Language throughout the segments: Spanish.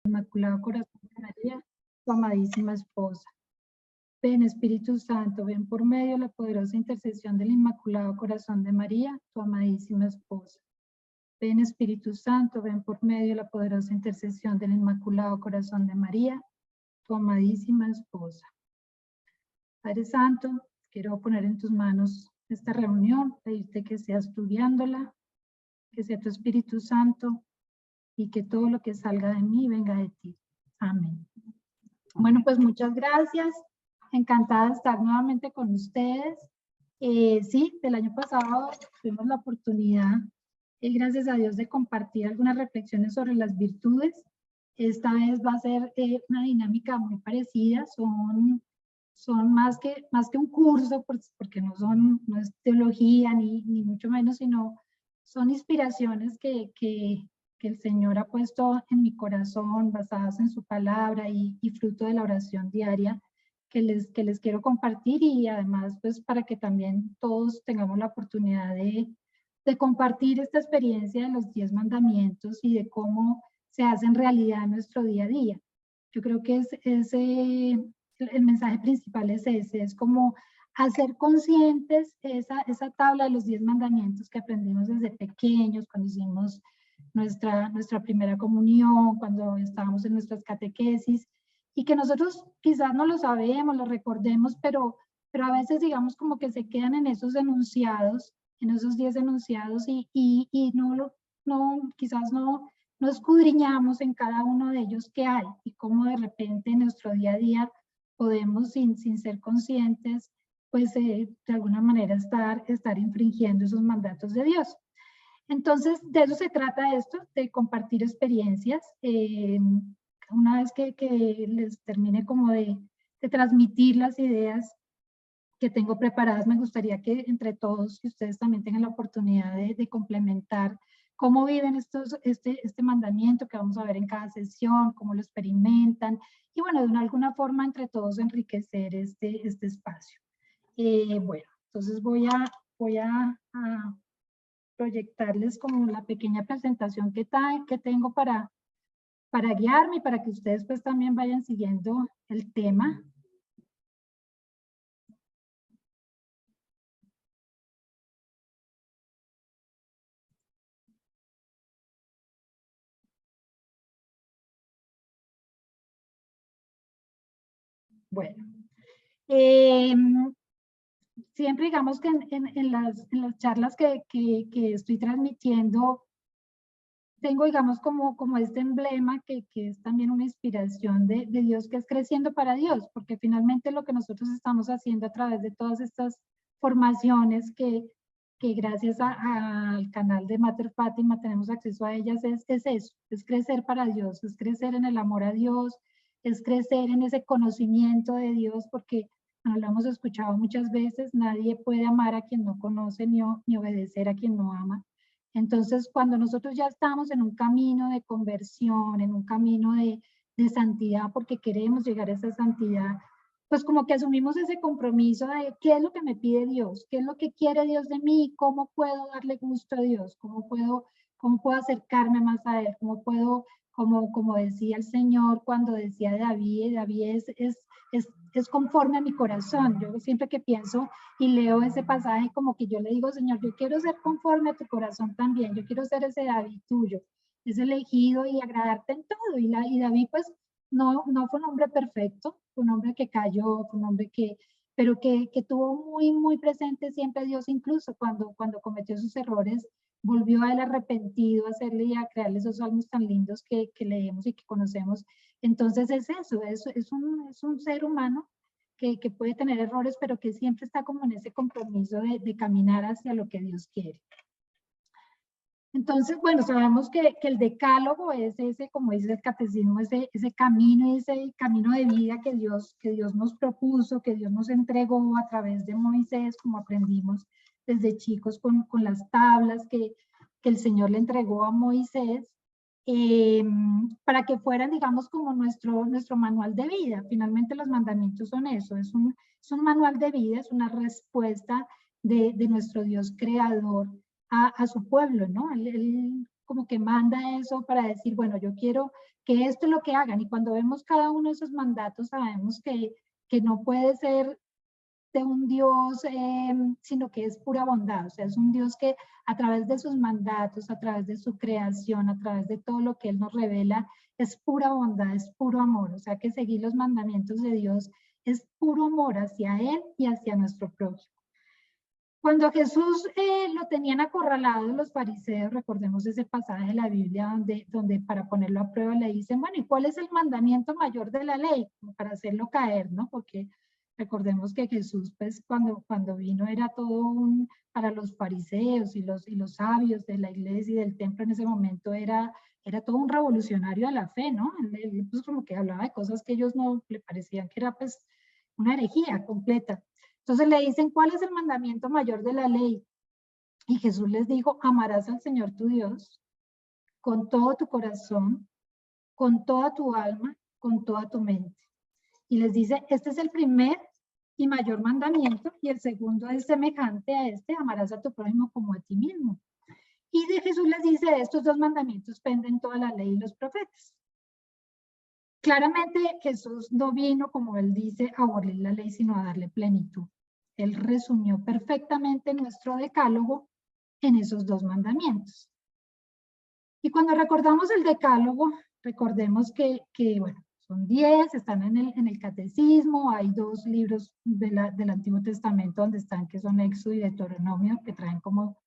Inmaculado Corazón de María, tu amadísima esposa. Ven, Espíritu Santo, ven por medio de la poderosa intercesión del Inmaculado Corazón de María, tu amadísima esposa. Ven, Espíritu Santo, ven por medio de la poderosa intercesión del Inmaculado Corazón de María, tu amadísima esposa. Padre Santo, quiero poner en tus manos esta reunión, pedirte que seas tú guiándola, que sea tu Espíritu Santo y que todo lo que salga de mí venga de ti. Amén. Bueno, pues muchas gracias. Encantada de estar nuevamente con ustedes. Sí, del año pasado tuvimos la oportunidad, gracias a Dios, de compartir algunas reflexiones sobre las virtudes. Esta vez va a ser una dinámica muy parecida. Son más que un curso, porque no es teología ni mucho menos, sino son inspiraciones que el Señor ha puesto en mi corazón, basadas en su palabra y fruto de la oración diaria que les quiero compartir, y además pues para que también todos tengamos la oportunidad de compartir esta experiencia de los 10 mandamientos y de cómo se hacen realidad en nuestro día a día. Yo creo que el mensaje principal es ese, es como hacer conscientes esa tabla de los 10 mandamientos que aprendimos desde pequeños, cuando hicimos nuestra primera comunión, cuando estábamos en nuestras catequesis, y que nosotros quizás no lo sabemos, lo recordemos, pero a veces digamos como que se quedan en esos enunciados, en esos 10 enunciados, y quizás no escudriñamos en cada uno de ellos qué hay, y cómo de repente en nuestro día a día podemos, sin ser conscientes, pues de alguna manera estar infringiendo esos mandatos de Dios. Entonces, de eso se trata esto, de compartir experiencias. Una vez que les termine como de transmitir las ideas que tengo preparadas, me gustaría que entre todos, que ustedes también tengan la oportunidad de complementar cómo viven este mandamiento que vamos a ver en cada sesión, cómo lo experimentan, y bueno, de alguna forma entre todos enriquecer este espacio. Bueno, entonces voy a proyectarles como la pequeña presentación que tengo para guiarme y para que ustedes pues también vayan siguiendo el tema. Bueno, siempre digamos que en las charlas que estoy transmitiendo, tengo digamos como este emblema que es también una inspiración de Dios, que es creciendo para Dios, porque finalmente lo que nosotros estamos haciendo a través de todas estas formaciones que gracias al canal de Mater Fátima tenemos acceso a ellas, es eso, es crecer para Dios, es crecer en el amor a Dios, es crecer en ese conocimiento de Dios, porque lo hemos escuchado muchas veces, nadie puede amar a quien no conoce ni obedecer a quien no ama. Entonces, cuando nosotros ya estamos en un camino de conversión, en un camino de santidad, porque queremos llegar a esa santidad, pues como que asumimos ese compromiso de qué es lo que me pide Dios, qué es lo que quiere Dios de mí, cómo puedo darle gusto a Dios, cómo puedo acercarme más a Él, cómo puedo, como decía el Señor cuando decía David es conforme a mi corazón. Yo siempre que pienso y leo ese pasaje, como que yo le digo, Señor, yo quiero ser conforme a tu corazón también, yo quiero ser ese David tuyo, ese elegido y agradarte en todo. Y David pues no fue un hombre perfecto, fue un hombre que cayó, fue un hombre pero que tuvo muy presente siempre a Dios, incluso cuando cometió sus errores, volvió a él arrepentido a hacerle y a crearle esos salmos tan lindos que leemos y que conocemos. Entonces es eso, es un ser humano que puede tener errores, pero que siempre está como en ese compromiso de caminar hacia lo que Dios quiere. Entonces, bueno, sabemos que el decálogo es ese, como dice el catecismo, ese camino de vida que Dios nos propuso, que Dios nos entregó a través de Moisés, como aprendimos desde chicos con las tablas que el Señor le entregó a Moisés, para que fueran, digamos, como nuestro manual de vida. Finalmente los mandamientos son eso, es un manual de vida, es una respuesta de nuestro Dios creador a su pueblo, ¿no? Él como que manda eso para decir, bueno, yo quiero que esto es lo que hagan. Y cuando vemos cada uno de esos mandatos, sabemos que no puede ser de un Dios, sino que es pura bondad. O sea, es un Dios que a través de sus mandatos, a través de su creación, a través de todo lo que Él nos revela, es pura bondad, es puro amor. O sea, que seguir los mandamientos de Dios es puro amor hacia Él y hacia nuestro prójimo. Cuando a Jesús lo tenían acorralado los fariseos, recordemos ese pasaje de la Biblia donde para ponerlo a prueba le dicen, bueno, ¿y cuál es el mandamiento mayor de la ley? Como para hacerlo caer, ¿no? Porque recordemos que Jesús, pues, cuando vino era todo para los fariseos y los sabios de la iglesia y del templo en ese momento era todo un revolucionario de la fe, ¿no? Él, pues, como que hablaba de cosas que ellos no le parecían que era, pues, una herejía completa. Entonces le dicen, ¿cuál es el mandamiento mayor de la ley? Y Jesús les dijo, amarás al Señor tu Dios con todo tu corazón, con toda tu alma, con toda tu mente. Y les dice, este es el primer y mayor mandamiento, y el segundo es semejante a este, amarás a tu prójimo como a ti mismo. Y de Jesús les dice, de estos dos mandamientos penden toda la ley y los profetas. Claramente Jesús no vino, como él dice, a abolir la ley, sino a darle plenitud. Él resumió perfectamente nuestro decálogo en esos dos mandamientos. Y cuando recordamos el decálogo, recordemos que bueno, son 10, están en el catecismo, hay 2 libros del Antiguo Testamento donde están, que son Éxodo y Deuteronomio, que traen como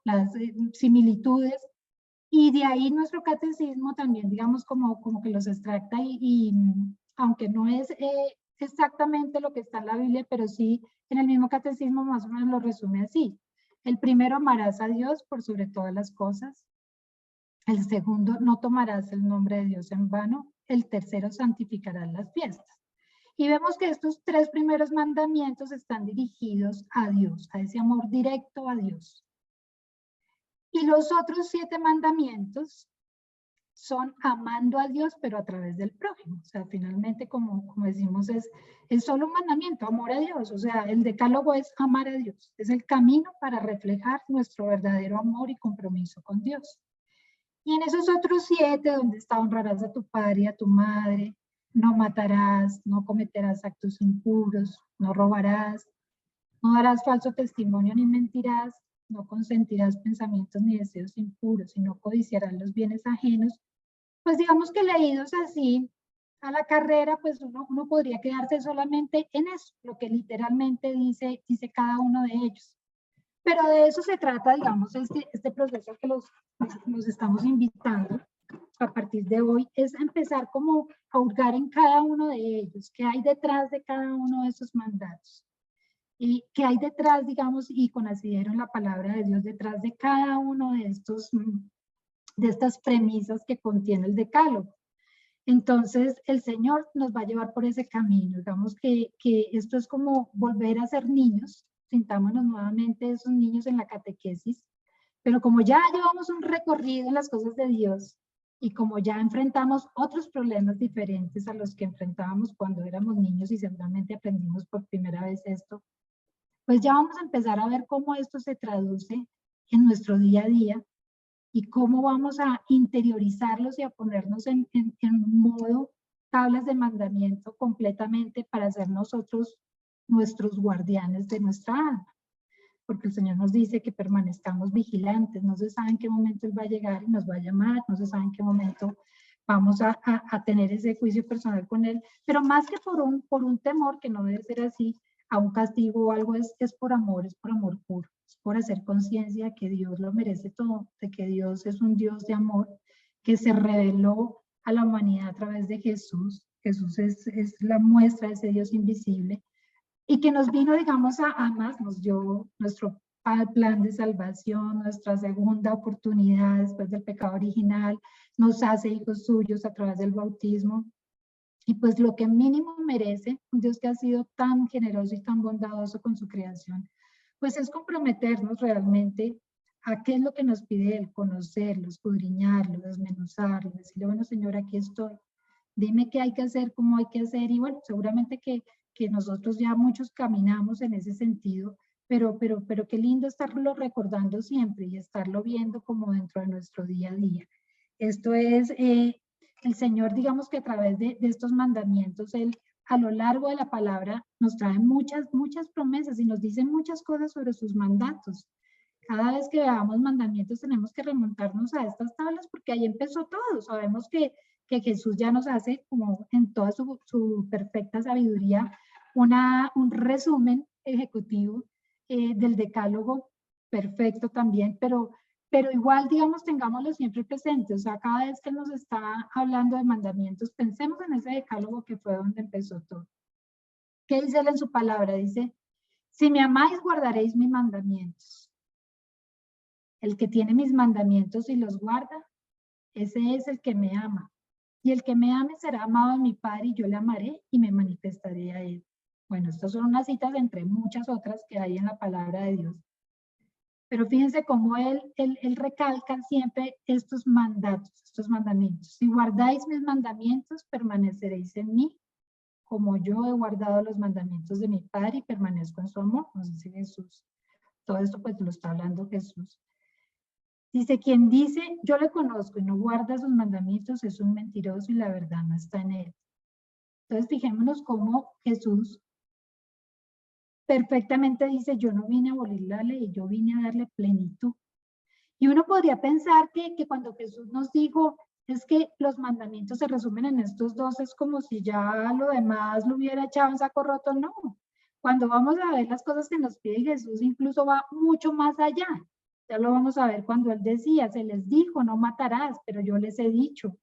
las similitudes. Y de ahí nuestro catecismo también, digamos, como que los extracta y aunque no es exactamente lo que está en la Biblia, pero sí en el mismo catecismo más o menos lo resume así. El primero, amarás a Dios por sobre todas las cosas. El segundo, no tomarás el nombre de Dios en vano. El tercero, santificarás las fiestas. Y vemos que estos 3 primeros mandamientos están dirigidos a Dios, a ese amor directo a Dios. Y los otros 7 mandamientos son amando a Dios, pero a través del prójimo. O sea, finalmente, como decimos, es solo un mandamiento, amor a Dios. O sea, el decálogo es amar a Dios. Es el camino para reflejar nuestro verdadero amor y compromiso con Dios. Y en esos otros 7, donde está honrarás a tu padre y a tu madre, no matarás, no cometerás actos impuros, no robarás, no darás falso testimonio ni mentirás, no consentirás pensamientos ni deseos impuros, y no codiciarás los bienes ajenos. Pues digamos que leídos así a la carrera, pues uno podría quedarse solamente en eso, lo que literalmente dice cada uno de ellos. Pero de eso se trata, digamos, este proceso que los estamos invitando a partir de hoy, es empezar como a hurgar en cada uno de ellos, qué hay detrás de cada uno de esos mandatos. Y qué hay detrás, digamos, y con asidero en la palabra de Dios, detrás de cada uno de estas premisas que contiene el decálogo. Entonces, el Señor nos va a llevar por ese camino. Digamos que esto es como volver a ser niños. Sintámonos nuevamente esos niños en la catequesis. Pero como ya llevamos un recorrido en las cosas de Dios y como ya enfrentamos otros problemas diferentes a los que enfrentábamos cuando éramos niños y seguramente aprendimos por primera vez esto, pues ya vamos a empezar a ver cómo esto se traduce en nuestro día a día y cómo vamos a interiorizarlos y a ponernos en modo tablas de mandamiento completamente para ser nosotros nuestros guardianes de nuestra alma. Porque el Señor nos dice que permanezcamos vigilantes, no se sabe en qué momento Él va a llegar y nos va a llamar, no se sabe en qué momento vamos a tener ese juicio personal con Él, pero más que por un temor, que no debe ser así, a un castigo o algo, es por amor puro, es por hacer conciencia que Dios lo merece todo, de que Dios es un Dios de amor, que se reveló a la humanidad a través de Jesús. Jesús es la muestra de ese Dios invisible, y que nos vino, digamos, a más, nos dio nuestro plan de salvación, nuestra segunda oportunidad después del pecado original, nos hace hijos suyos a través del bautismo. Y pues lo que mínimo merece un Dios que ha sido tan generoso y tan bondadoso con su creación, pues es comprometernos realmente a qué es lo que nos pide Él, conocerlo, escudriñarlo, desmenuzarlo, decirle, bueno, Señor, aquí estoy, dime qué hay que hacer, cómo hay que hacer, y bueno, seguramente que nosotros ya muchos caminamos en ese sentido, pero qué lindo estarlo recordando siempre y estarlo viendo como dentro de nuestro día a día. Esto es, el Señor, digamos que a través de estos mandamientos, Él a lo largo de la palabra nos trae muchas promesas y nos dice muchas cosas sobre sus mandatos. Cada vez que veamos mandamientos tenemos que remontarnos a estas tablas porque ahí empezó todo. Sabemos que Jesús ya nos hace, como en toda su perfecta sabiduría, un resumen ejecutivo del decálogo perfecto también, pero igual, digamos, tengámoslo siempre presente. O sea, cada vez que nos está hablando de mandamientos, pensemos en ese decálogo que fue donde empezó todo. ¿Qué dice él en su palabra? Dice, si me amáis, guardaréis mis mandamientos. El que tiene mis mandamientos y los guarda, ese es el que me ama. Y el que me ame será amado de mi Padre, y yo le amaré y me manifestaré a él. Bueno, estas son unas citas entre muchas otras que hay en la palabra de Dios. Pero fíjense cómo él recalca siempre estos mandatos, estos mandamientos. Si guardáis mis mandamientos, permaneceréis en mí, como yo he guardado los mandamientos de mi Padre y permanezco en su amor, nos dice Jesús. Todo esto pues lo está hablando Jesús. Dice, quien dice, yo le conozco y no guarda sus mandamientos, es un mentiroso y la verdad no está en él. Entonces fijémonos cómo Jesús perfectamente dice, yo no vine a abolir la ley, yo vine a darle plenitud. Y uno podría pensar que cuando Jesús nos dijo, es que los mandamientos se resumen en estos dos, es como si ya lo demás lo hubiera echado en saco roto. No, cuando vamos a ver las cosas que nos pide Jesús, incluso va mucho más allá. Ya lo vamos a ver cuando él decía, se les dijo, no matarás, pero yo les he dicho.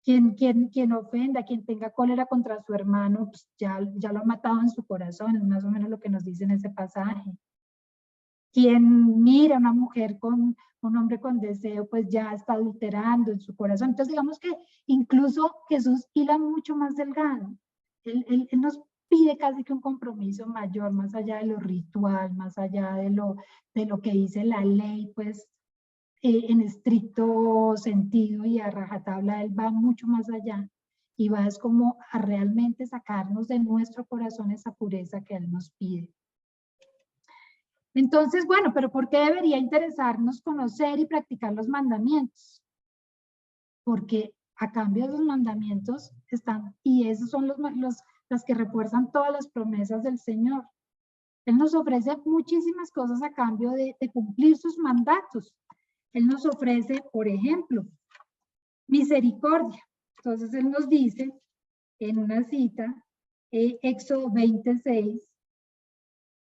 Quien ofenda, quien tenga cólera contra su hermano, pues ya lo ha matado en su corazón, es más o menos lo que nos dice en ese pasaje. Quien mira a una mujer con un hombre con deseo, pues ya está adulterando en su corazón. Entonces digamos que incluso Jesús hila mucho más delgado. Él nos pide casi que un compromiso mayor, más allá de lo ritual, más allá de lo que dice la ley, pues en estricto sentido y a rajatabla, él va mucho más allá y va es como a realmente sacarnos de nuestro corazón esa pureza que él nos pide. Entonces, bueno, pero ¿por qué debería interesarnos conocer y practicar los mandamientos? Porque a cambio de los mandamientos están, y esos son los que refuerzan todas las promesas del Señor. Él nos ofrece muchísimas cosas a cambio de cumplir sus mandatos. Él nos ofrece, por ejemplo, misericordia. Entonces, él nos dice en una cita, Éxodo 26,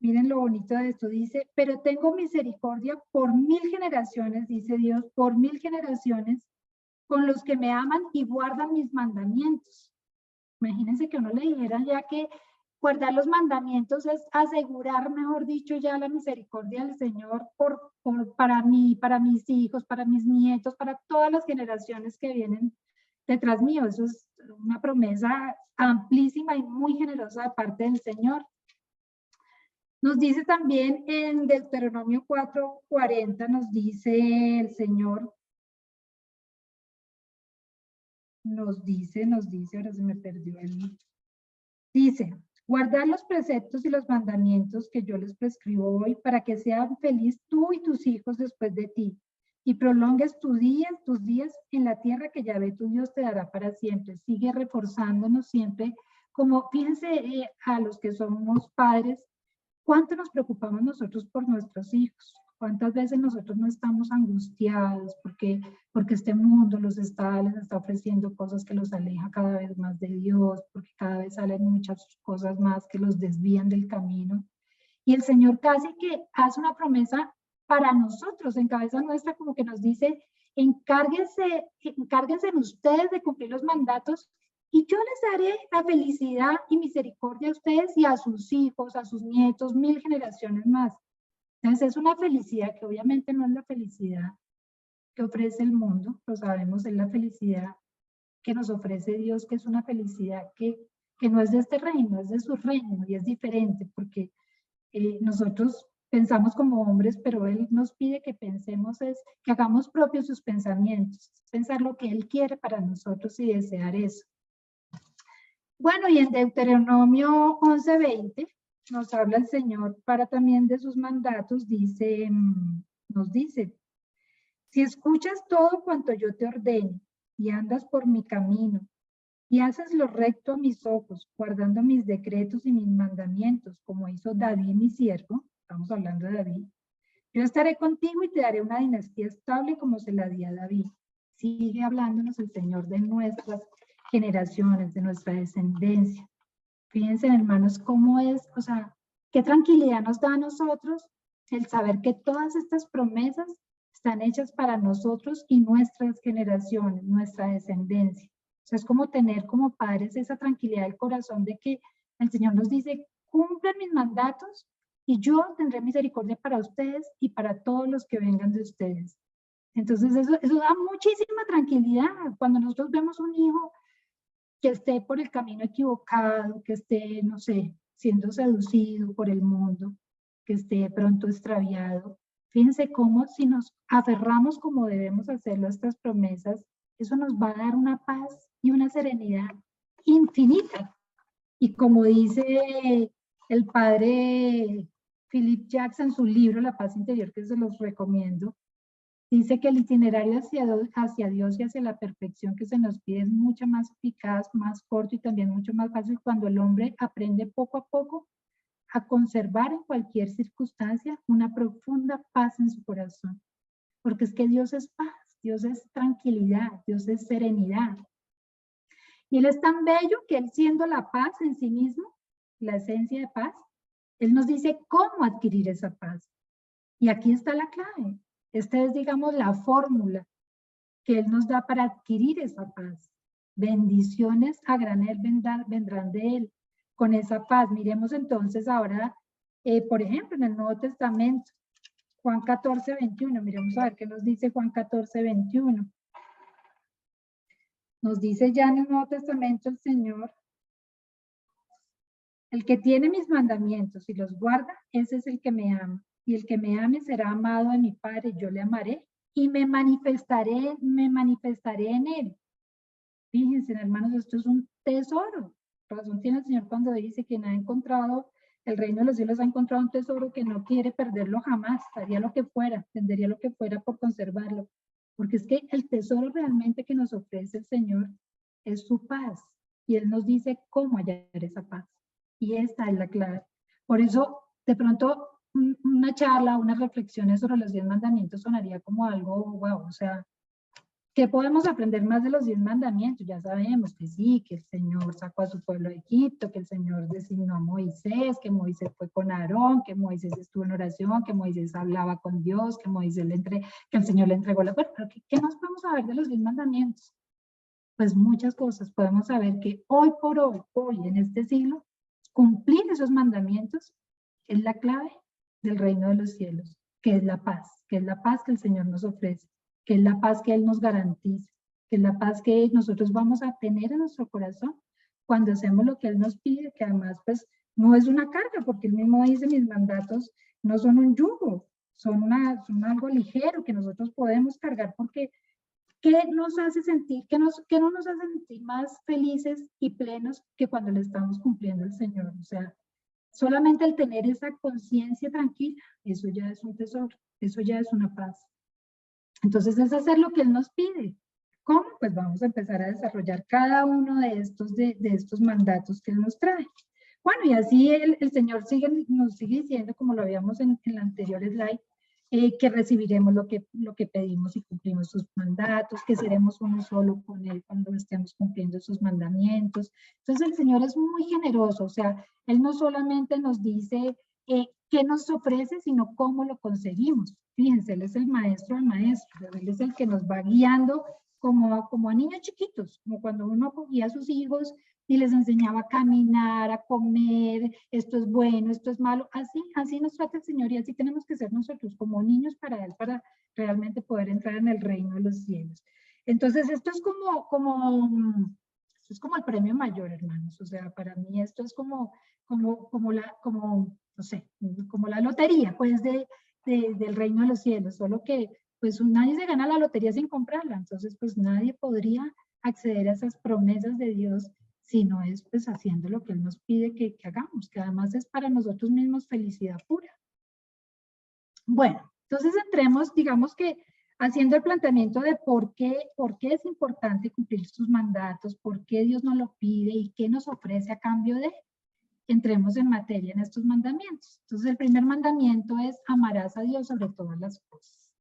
miren lo bonito de esto, dice, pero tengo misericordia por 1000 generaciones, dice Dios, por 1000 generaciones, con los que me aman y guardan mis mandamientos. Imagínense que uno le dijera ya que guardar los mandamientos es asegurar, mejor dicho, ya la misericordia del Señor para mí, para mis hijos, para mis nietos, para todas las generaciones que vienen detrás mío. Eso es una promesa amplísima y muy generosa de parte del Señor. Nos dice también en Deuteronomio 4:40, nos dice el Señor, nos dice, ahora se me perdió el... Dice, guardar los preceptos y los mandamientos que yo les prescribo hoy para que sean feliz tú y tus hijos después de ti y prolongues tus días en la tierra que Yahvé tu Dios te dará para siempre. Sigue reforzándonos siempre, como fíjense a los que somos padres, ¿cuánto nos preocupamos nosotros por nuestros hijos? ¿Cuántas veces nosotros no estamos angustiados porque este mundo les está ofreciendo cosas que los aleja cada vez más de Dios, porque cada vez salen muchas cosas más que los desvían del camino? Y el Señor casi que hace una promesa para nosotros, en cabeza nuestra, como que nos dice, encárguense ustedes de cumplir los mandatos y yo les daré la felicidad y misericordia a ustedes y a sus hijos, a sus nietos, 1000 generaciones más. Entonces es una felicidad que obviamente no es la felicidad que ofrece el mundo, lo sabemos, es la felicidad que nos ofrece Dios, que es una felicidad que no es de este reino, es de su reino y es diferente porque nosotros pensamos como hombres, pero Él nos pide que pensemos, que hagamos propios sus pensamientos, pensar lo que Él quiere para nosotros y desear eso. Bueno, y en Deuteronomio 11:20 nos habla el Señor para también de sus mandatos, nos dice, si escuchas todo cuanto yo te ordene y andas por mi camino y haces lo recto a mis ojos, guardando mis decretos y mis mandamientos, como hizo David mi siervo, estamos hablando de David, yo estaré contigo y te daré una dinastía estable como se la di a David. Sigue hablándonos el Señor de nuestras generaciones, de nuestra descendencia. Fíjense, hermanos, cómo es, o sea, qué tranquilidad nos da a nosotros el saber que todas estas promesas están hechas para nosotros y nuestras generaciones, nuestra descendencia. O sea, es como tener como padres esa tranquilidad del corazón de que el Señor nos dice, cumplan mis mandatos y yo tendré misericordia para ustedes y para todos los que vengan de ustedes. Entonces, eso da muchísima tranquilidad. Cuando nosotros vemos un hijo que esté por el camino equivocado, que esté, no sé, siendo seducido por el mundo, que esté pronto extraviado. Fíjense cómo si nos aferramos como debemos hacerlo a estas promesas, eso nos va a dar una paz y una serenidad infinita. Y como dice el padre Philip Jackson en su libro La Paz Interior, que se los recomiendo, dice que el itinerario hacia Dios y hacia la perfección que se nos pide es mucho más eficaz, más corto y también mucho más fácil cuando el hombre aprende poco a poco a conservar en cualquier circunstancia una profunda paz en su corazón. Porque es que Dios es paz, Dios es tranquilidad, Dios es serenidad. Y Él es tan bello que Él siendo la paz en sí mismo, la esencia de paz, Él nos dice cómo adquirir esa paz. Y aquí está la clave. Esta es, digamos, la fórmula que Él nos da para adquirir esa paz. Bendiciones a granel vendrán de Él con esa paz. Miremos entonces ahora, por ejemplo, en el Nuevo Testamento, Juan 14, 21. Miremos a ver qué nos dice Juan 14, 21. Nos dice ya en el Nuevo Testamento el Señor, el que tiene mis mandamientos y los guarda, ese es el que me ama. Y el que me ame será amado de mi Padre, yo le amaré y me manifestaré en él. Fíjense, hermanos, esto es un tesoro. Razón tiene el Señor cuando dice que no ha encontrado, el reino de los cielos ha encontrado un tesoro que no quiere perderlo jamás, haría lo que fuera, vendería lo que fuera por conservarlo. Porque es que el tesoro realmente que nos ofrece el Señor es su paz. Y Él nos dice cómo hallar esa paz. Y esta es la clave. Por eso, de pronto, una charla, unas reflexiones sobre los 10 mandamientos sonaría como algo, wow, o sea, ¿qué podemos aprender más de los 10 mandamientos? Ya sabemos que sí, que el Señor sacó a su pueblo de Egipto, que el Señor designó a Moisés, que Moisés fue con Aarón, que Moisés estuvo en oración, que Moisés hablaba con Dios, que que el Señor le entregó la... Bueno, pero ¿qué más podemos saber de los 10 mandamientos? Pues muchas cosas. Podemos saber que hoy por hoy en este siglo, cumplir esos mandamientos es la clave del reino de los cielos, que es la paz que el Señor nos ofrece, que es la paz que Él nos garantiza, que es la paz que nosotros vamos a tener en nuestro corazón cuando hacemos lo que Él nos pide, que además pues no es una carga, porque Él mismo dice, mis mandatos no son un yugo, son algo ligero que nosotros podemos cargar porque ¿qué nos hace sentir, qué no nos hace sentir más felices y plenos que cuando le estamos cumpliendo al Señor? O sea, solamente el tener esa conciencia tranquila, eso ya es un tesoro, eso ya es una paz. Entonces es hacer lo que Él nos pide. ¿Cómo? Pues vamos a empezar a desarrollar cada uno de estos mandatos que Él nos trae. Bueno, y así el Señor nos sigue diciendo, como lo habíamos en la anterior slide, que recibiremos lo que pedimos y cumplimos sus mandatos, que seremos uno solo con Él cuando estemos cumpliendo sus mandamientos. Entonces el Señor es muy generoso, o sea, Él no solamente nos dice qué nos ofrece, sino cómo lo conseguimos. Fíjense, Él es el maestro de maestros, Él es el que nos va guiando como a niños chiquitos, como cuando uno guía a sus hijos y les enseñaba a caminar, a comer, esto es bueno, esto es malo. Así nos trata el Señor y así tenemos que ser nosotros como niños para Él, para realmente poder entrar en el reino de los cielos. Entonces, esto es como el premio mayor, hermanos. O sea, para mí esto es como no sé, como la lotería, pues, del reino de los cielos, solo que, pues, nadie se gana la lotería sin comprarla. Entonces, pues, nadie podría acceder a esas promesas de Dios sino es pues haciendo lo que Él nos pide que hagamos, que además es para nosotros mismos felicidad pura. Bueno, entonces entremos, digamos que haciendo el planteamiento de por qué es importante cumplir sus mandatos, por qué Dios nos lo pide y qué nos ofrece a cambio de, entremos en materia en estos mandamientos. Entonces el primer mandamiento es amarás a Dios sobre todas las cosas.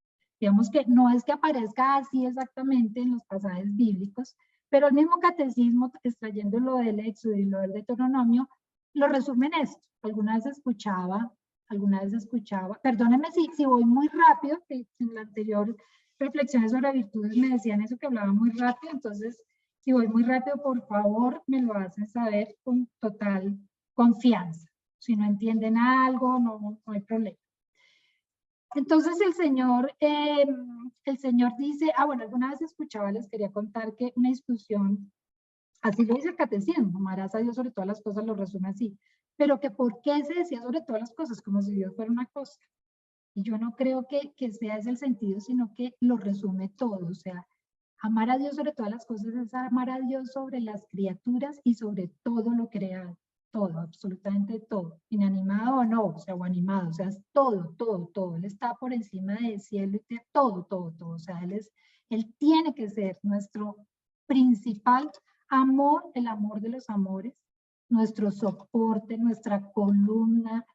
Digamos que no es que aparezca así exactamente en los pasajes bíblicos, pero el mismo catecismo, extrayéndolo del Éxodo y lo del Deuteronomio, lo resume en esto. Alguna vez escuchaba, perdónenme si voy muy rápido, que en la anterior reflexiones sobre virtudes me decían eso, que hablaba muy rápido, entonces si voy muy rápido, por favor, me lo hacen saber con total confianza. Si no entienden algo, no hay problema. Entonces el Señor dice, bueno, alguna vez escuchaba, les quería contar que una discusión, así lo dice el catecismo, amarás a Dios sobre todas las cosas, lo resume así, pero que por qué se decía sobre todas las cosas, como si Dios fuera una cosa. Y yo no creo que sea ese el sentido, sino que lo resume todo, o sea, amar a Dios sobre todas las cosas es amar a Dios sobre las criaturas y sobre todo lo creado. Todo, absolutamente todo, inanimado o no, o sea, o animado, o sea, es todo, todo, todo. Él está por encima del cielo y de todo, todo, todo. O sea, él tiene que ser nuestro principal amor, el amor de los amores, nuestro soporte, nuestra columna.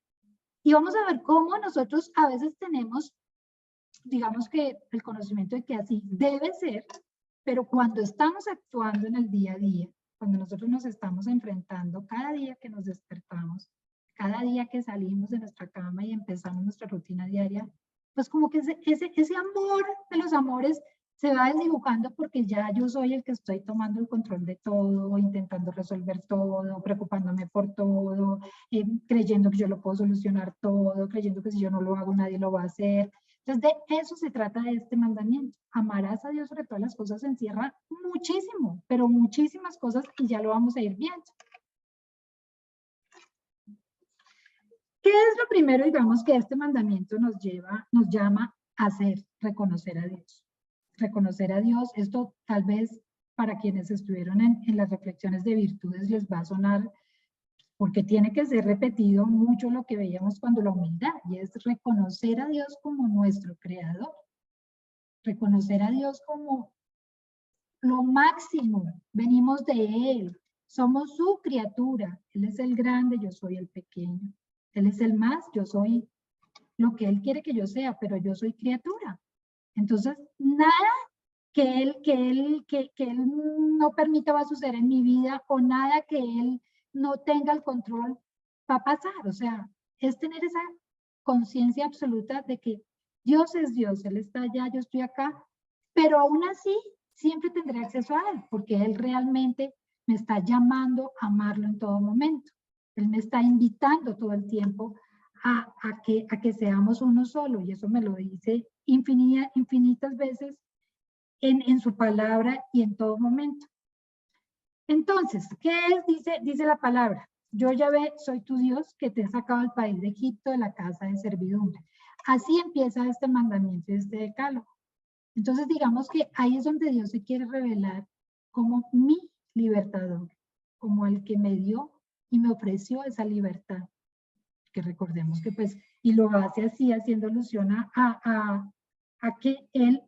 Y vamos a ver cómo nosotros a veces tenemos, digamos que el conocimiento de que así debe ser, pero cuando estamos actuando en el día a día, cuando nosotros nos estamos enfrentando cada día que nos despertamos, cada día que salimos de nuestra cama y empezamos nuestra rutina diaria, pues como que ese amor de los amores se va desdibujando porque ya yo soy el que estoy tomando el control de todo, intentando resolver todo, preocupándome por todo, creyendo que yo lo puedo solucionar todo, creyendo que si yo no lo hago nadie lo va a hacer. Entonces, de eso se trata de este mandamiento. Amarás a Dios sobre todas las cosas encierra muchísimo, pero muchísimas cosas y ya lo vamos a ir viendo. ¿Qué es lo primero, digamos, que este mandamiento nos llama a hacer? Reconocer a Dios. Reconocer a Dios, esto tal vez para quienes estuvieron en las reflexiones de virtudes les va a sonar, porque tiene que ser repetido mucho lo que veíamos cuando la humildad, y es reconocer a Dios como nuestro creador. Reconocer a Dios como lo máximo, venimos de Él, somos su criatura, Él es el grande, yo soy el pequeño, Él es el más, yo soy lo que Él quiere que yo sea, pero yo soy criatura. Entonces, nada que Él no permita va a suceder en mi vida o nada que Él no tenga el control va a pasar. O sea, es tener esa conciencia absoluta de que Dios es Dios, Él está allá, yo estoy acá, pero aún así siempre tendré acceso a Él, porque Él realmente me está llamando a amarlo en todo momento. Él me está invitando todo el tiempo a que seamos uno solo, y eso me lo dice infinitas veces en su palabra y en todo momento. Entonces, ¿qué es? Dice la palabra. Yo, Yahvé, soy tu Dios que te he sacado del país de Egipto, de la casa de servidumbre. Así empieza este mandamiento y este decálogo. Entonces, digamos que ahí es donde Dios se quiere revelar como mi libertador, como el que me dio y me ofreció esa libertad. Que recordemos que pues, y lo hace así, haciendo alusión a que Él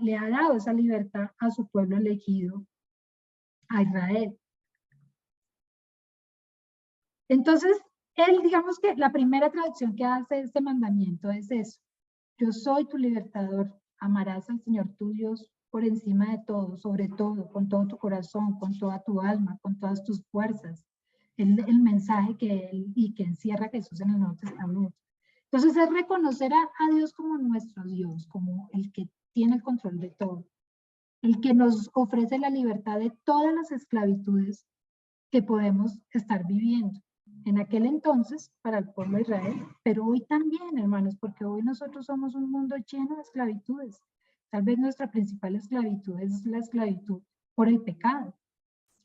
le ha dado esa libertad a su pueblo elegido, a Israel. Entonces, Él, digamos que la primera traducción que hace este mandamiento es eso. Yo soy tu libertador, amarás al Señor tu Dios por encima de todo, sobre todo, con todo tu corazón, con toda tu alma, con todas tus fuerzas. El mensaje que encierra Jesús en el Nuevo Testamento. Entonces es reconocer a Dios como nuestro Dios, como el que tiene el control de todo, el que nos ofrece la libertad de todas las esclavitudes que podemos estar viviendo. En aquel entonces, para el pueblo de Israel, pero hoy también, hermanos, porque hoy nosotros somos un mundo lleno de esclavitudes. Tal vez nuestra principal esclavitud es la esclavitud por el pecado,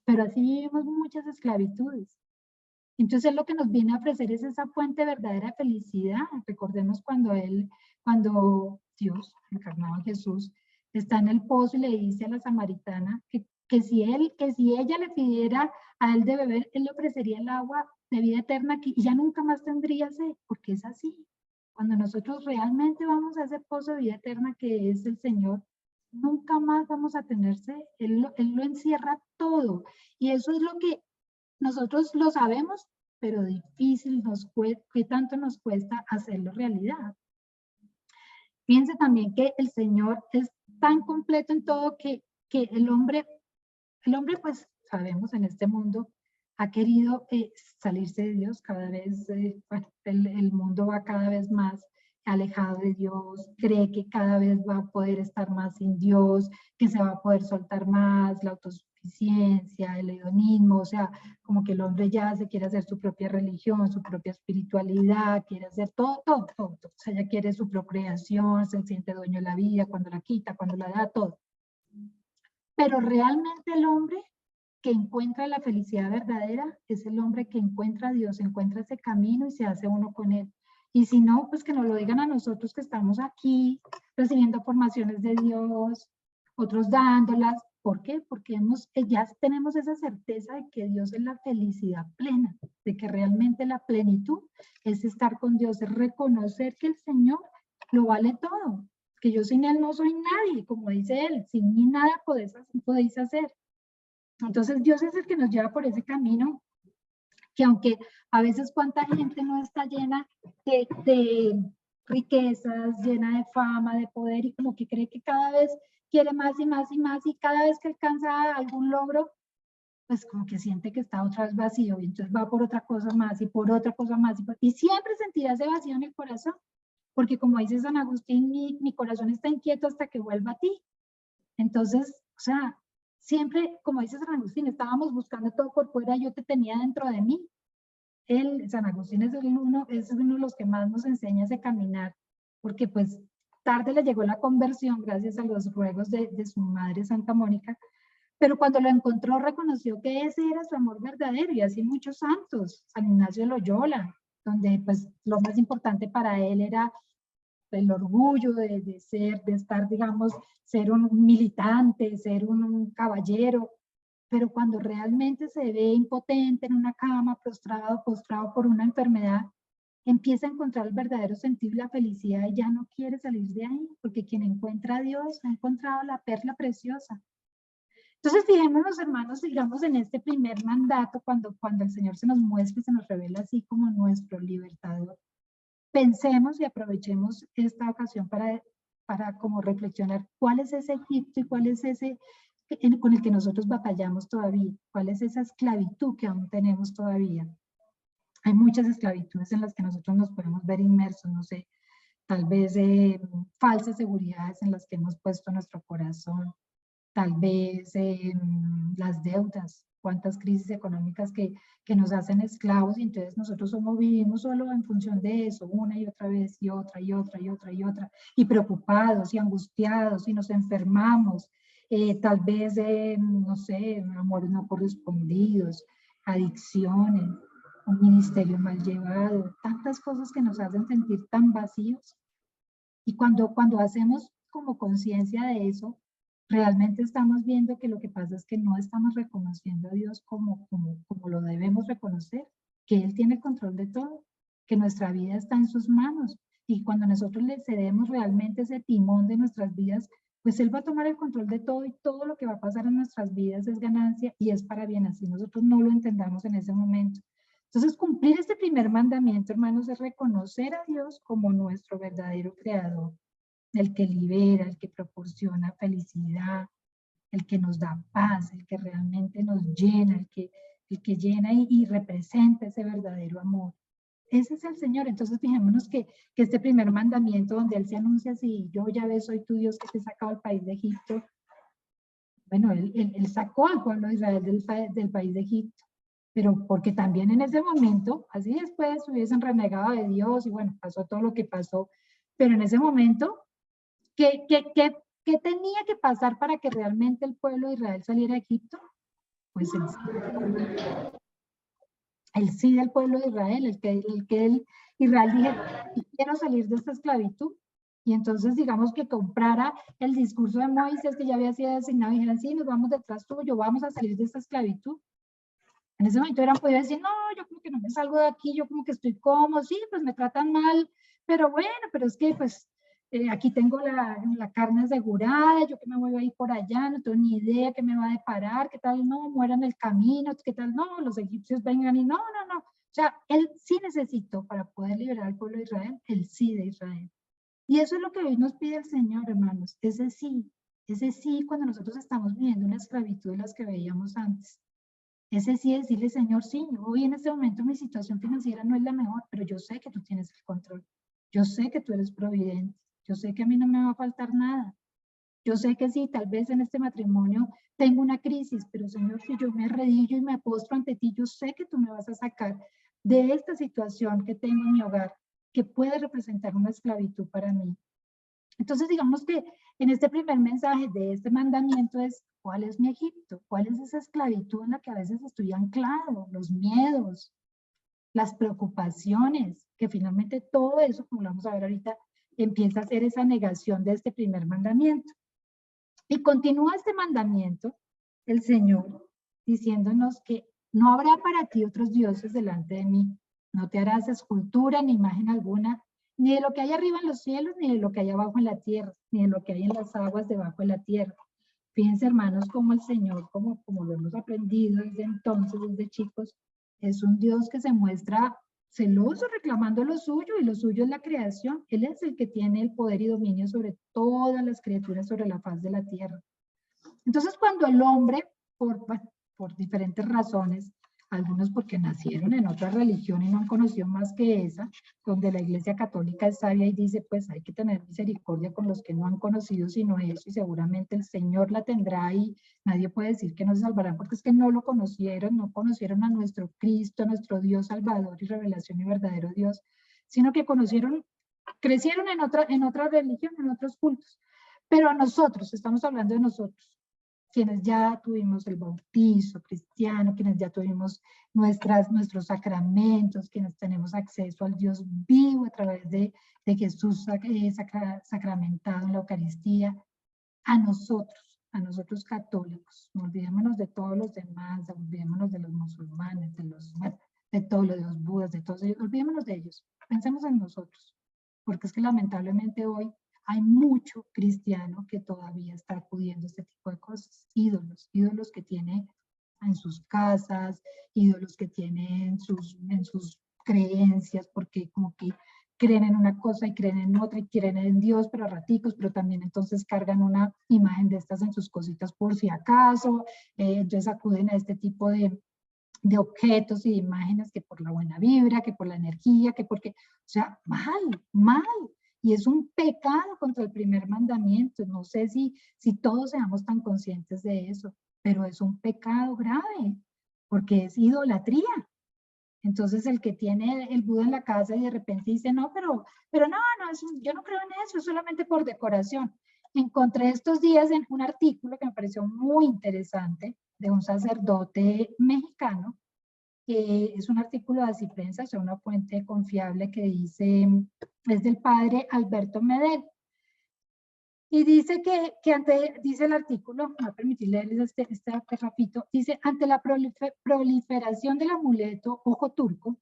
pero así vivimos muchas esclavitudes. Entonces lo que nos viene a ofrecer es esa fuente verdadera de felicidad. Recordemos cuando Dios, encarnado en Jesús, está en el pozo y le dice a la samaritana que que si ella le pidiera a él de beber, él le ofrecería el agua de vida eterna y ya nunca más tendría sed, porque es así. Cuando nosotros realmente vamos a ese pozo de vida eterna que es el Señor, nunca más vamos a tener sed. Él lo encierra todo. Y eso es lo que nosotros lo sabemos, pero difícil ¿qué tanto nos cuesta hacerlo realidad? Piense también que el Señor es tan completo en todo que el hombre pues sabemos en este mundo ha querido salirse de Dios cada vez, bueno, el mundo va cada vez más alejado de Dios, cree que cada vez va a poder estar más sin Dios, que se va a poder soltar más, la autosuficiencia, el hedonismo, o sea, como que el hombre ya se quiere hacer su propia religión, su propia espiritualidad, quiere hacer todo, o sea, ya quiere su procreación, se siente dueño de la vida, cuando la quita, cuando la da, todo. Pero realmente el hombre que encuentra la felicidad verdadera es el hombre que encuentra a Dios, encuentra ese camino y se hace uno con él. Y si no, pues que nos lo digan a nosotros que estamos aquí recibiendo formaciones de Dios, otros dándolas. ¿Por qué? Porque ya tenemos esa certeza de que Dios es la felicidad plena, de que realmente la plenitud es estar con Dios, es reconocer que el Señor lo vale todo, que yo sin Él no soy nadie, como dice Él, sin mí nada podéis hacer. Entonces Dios es el que nos lleva por ese camino, que aunque a veces cuánta gente no está llena de riquezas, llena de fama, de poder, y como que cree que cada vez quiere más y más y más, y cada vez que alcanza algún logro, pues como que siente que está otra vez vacío, y entonces va por otra cosa más, y por otra cosa más, y siempre sentirá ese vacío en el corazón, porque como dice San Agustín, mi corazón está inquieto hasta que vuelva a ti. Entonces, o sea, siempre, como dice San Agustín, estábamos buscando todo por fuera, yo te tenía dentro de mí. San Agustín es uno de los que más nos enseña ese caminar, porque pues tarde le llegó la conversión gracias a los ruegos de su madre Santa Mónica, pero cuando lo encontró reconoció que ese era su amor verdadero, y así muchos santos, San Ignacio de Loyola, donde pues lo más importante para él era el orgullo de estar, digamos, ser un militante, ser un caballero, pero cuando realmente se ve impotente en una cama, postrado por una enfermedad, empieza a encontrar el verdadero sentido y la felicidad y ya no quiere salir de ahí, porque quien encuentra a Dios ha encontrado la perla preciosa. Entonces, fijémonos, hermanos, digamos, en este primer mandato, cuando el Señor se nos muestra y se nos revela así como nuestro libertador. Pensemos y aprovechemos esta ocasión para como reflexionar cuál es ese Egipto y cuál es ese con el que nosotros batallamos todavía, cuál es esa esclavitud que aún tenemos todavía. Hay muchas esclavitudes en las que nosotros nos podemos ver inmersos, no sé, tal vez falsas seguridades en las que hemos puesto nuestro corazón, tal vez las deudas, cuántas crisis económicas que nos hacen esclavos, y entonces nosotros vivimos solo en función de eso, una y otra vez, y otra, y otra, y otra, y otra, y preocupados, y angustiados, y nos enfermamos, tal vez, no sé, amores no correspondidos, adicciones, un ministerio mal llevado, tantas cosas que nos hacen sentir tan vacíos. Y cuando hacemos como conciencia de eso, realmente estamos viendo que lo que pasa es que no estamos reconociendo a Dios como lo debemos reconocer, que Él tiene el control de todo, que nuestra vida está en sus manos. Y cuando nosotros le cedemos realmente ese timón de nuestras vidas, pues Él va a tomar el control de todo, y todo lo que va a pasar en nuestras vidas es ganancia y es para bien, así nosotros no lo entendamos en ese momento. Entonces, cumplir este primer mandamiento, hermanos, es reconocer a Dios como nuestro verdadero creador, el que libera, el que proporciona felicidad, el que nos da paz, el que realmente nos llena, el que llena y representa ese verdadero amor. Ese es el Señor. Entonces, fijémonos que este primer mandamiento donde Él se anuncia así: yo Yahvé soy tu Dios que te he sacado del país de Egipto. Bueno, él sacó al pueblo de Israel del país de Egipto, pero porque también en ese momento, así después hubiesen renegado de Dios y bueno, pasó todo lo que pasó, pero en ese momento, ¿qué tenía que pasar para que realmente el pueblo de Israel saliera de Egipto? Pues el sí del pueblo de Israel, Israel dije, quiero salir de esta esclavitud, Y entonces, digamos que comprara el discurso de Moisés, que ya había sido designado, y dijeran, sí, nos vamos detrás tuyo, vamos a salir de esta esclavitud. En ese momento hubieran podido decir, no, yo como que no me salgo de aquí, yo como que estoy cómodo, sí, pues me tratan mal, pero bueno, pero es que pues aquí tengo la carne asegurada, yo que me voy a ir por allá, no tengo ni idea qué me va a deparar, qué tal, no, mueran en el camino, qué tal, no, los egipcios vengan y no, no, no. O sea, él sí necesitó para poder liberar al pueblo de Israel, el sí de Israel. Y eso es lo que hoy nos pide el Señor, hermanos, ese sí cuando nosotros estamos viviendo una esclavitud de las que veíamos antes. Ese sí es decirle, Señor, sí, hoy en este momento mi situación financiera no es la mejor, pero yo sé que tú tienes el control. Yo sé que tú eres providente. Yo sé que a mí no me va a faltar nada. Yo sé que sí, tal vez en este matrimonio tengo una crisis, pero Señor, si yo me arrodillo y me postro ante ti, yo sé que tú me vas a sacar de esta situación que tengo en mi hogar, que puede representar una esclavitud para mí. Entonces, digamos que en este primer mensaje de este mandamiento es, ¿cuál es mi Egipto? ¿Cuál es esa esclavitud en la que a veces estoy anclado? Los miedos, las preocupaciones, que finalmente todo eso, como lo vamos a ver ahorita, empieza a ser esa negación de este primer mandamiento. Y continúa este mandamiento, el Señor, diciéndonos que no habrá para ti otros dioses delante de mí. No te harás escultura ni imagen alguna, ni de lo que hay arriba en los cielos, ni de lo que hay abajo en la tierra, ni de lo que hay en las aguas debajo de la tierra. Fíjense, hermanos, como el Señor, como lo hemos aprendido desde entonces, desde chicos, es un Dios que se muestra celoso, reclamando lo suyo, y lo suyo es la creación. Él es el que tiene el poder y dominio sobre todas las criaturas sobre la faz de la tierra. Entonces, cuando el hombre, por diferentes razones, algunos porque nacieron en otra religión y no han conocido más que esa, donde la Iglesia Católica es sabia y dice, pues hay que tener misericordia con los que no han conocido sino eso, y seguramente el Señor la tendrá y nadie puede decir que no se salvarán, porque es que no lo conocieron, no conocieron a nuestro Cristo, nuestro Dios Salvador y revelación y verdadero Dios, sino que conocieron, crecieron en otra religión, en otros cultos. Pero a nosotros, estamos hablando de nosotros, quienes ya tuvimos el bautizo cristiano, quienes ya tuvimos nuestros sacramentos, quienes tenemos acceso al Dios vivo a través de Jesús sacramentado en la Eucaristía, a nosotros católicos, olvidémonos de todos los demás, olvidémonos de los musulmanes, de todos los budas, de todos ellos, olvidémonos de ellos, pensemos en nosotros, porque es que lamentablemente hoy hay mucho cristiano que todavía está acudiendo a este tipo de cosas, ídolos que tiene en sus casas, ídolos que tiene en sus creencias, porque como que creen en una cosa y creen en otra y creen en Dios, pero a raticos, pero también entonces cargan una imagen de estas en sus cositas por si acaso, entonces acuden a este tipo de objetos y de imágenes que por la buena vibra, que por la energía, que porque, o sea, mal. Y es un pecado contra el primer mandamiento. No sé si todos seamos tan conscientes de eso, pero es un pecado grave, porque es idolatría. Entonces el que tiene el Buda en la casa y de repente dice, no, pero no, yo no creo en eso, es solamente por decoración. Encontré estos días en un artículo que me pareció muy interesante de un sacerdote mexicano, que es un artículo de Así Prensa, es una fuente confiable que dice, es del padre Alberto Medel. Y dice dice el artículo, me va a permitir leerles este rapidito, dice, ante la proliferación del amuleto ojo turco,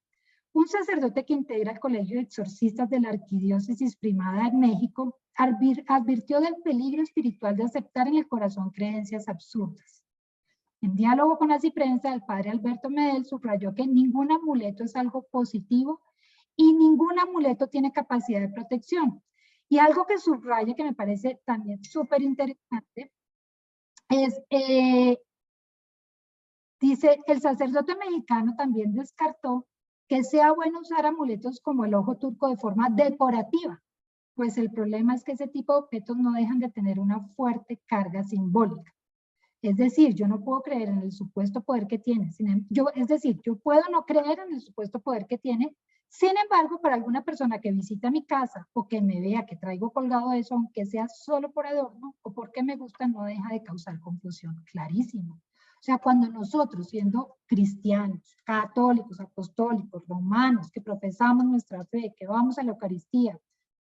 un sacerdote que integra el Colegio de Exorcistas de la Arquidiócesis Primada en México advirtió del peligro espiritual de aceptar en el corazón creencias absurdas. En diálogo con Así Prensa, el padre Alberto Medel subrayó que ningún amuleto es algo positivo y ningún amuleto tiene capacidad de protección. Y algo que subraya, que me parece también súper interesante, es, dice, el sacerdote mexicano también descartó que sea bueno usar amuletos como el ojo turco de forma decorativa, pues el problema es que ese tipo de objetos no dejan de tener una fuerte carga simbólica. Es decir, yo no puedo creer en el supuesto poder que tiene. Es decir, yo puedo no creer en el supuesto poder que tiene. Sin embargo, para alguna persona que visita mi casa o que me vea que traigo colgado eso, aunque sea solo por adorno o porque me gusta, no deja de causar confusión. Clarísimo. O sea, cuando nosotros, siendo cristianos, católicos, apostólicos, romanos, que profesamos nuestra fe, que vamos a la Eucaristía,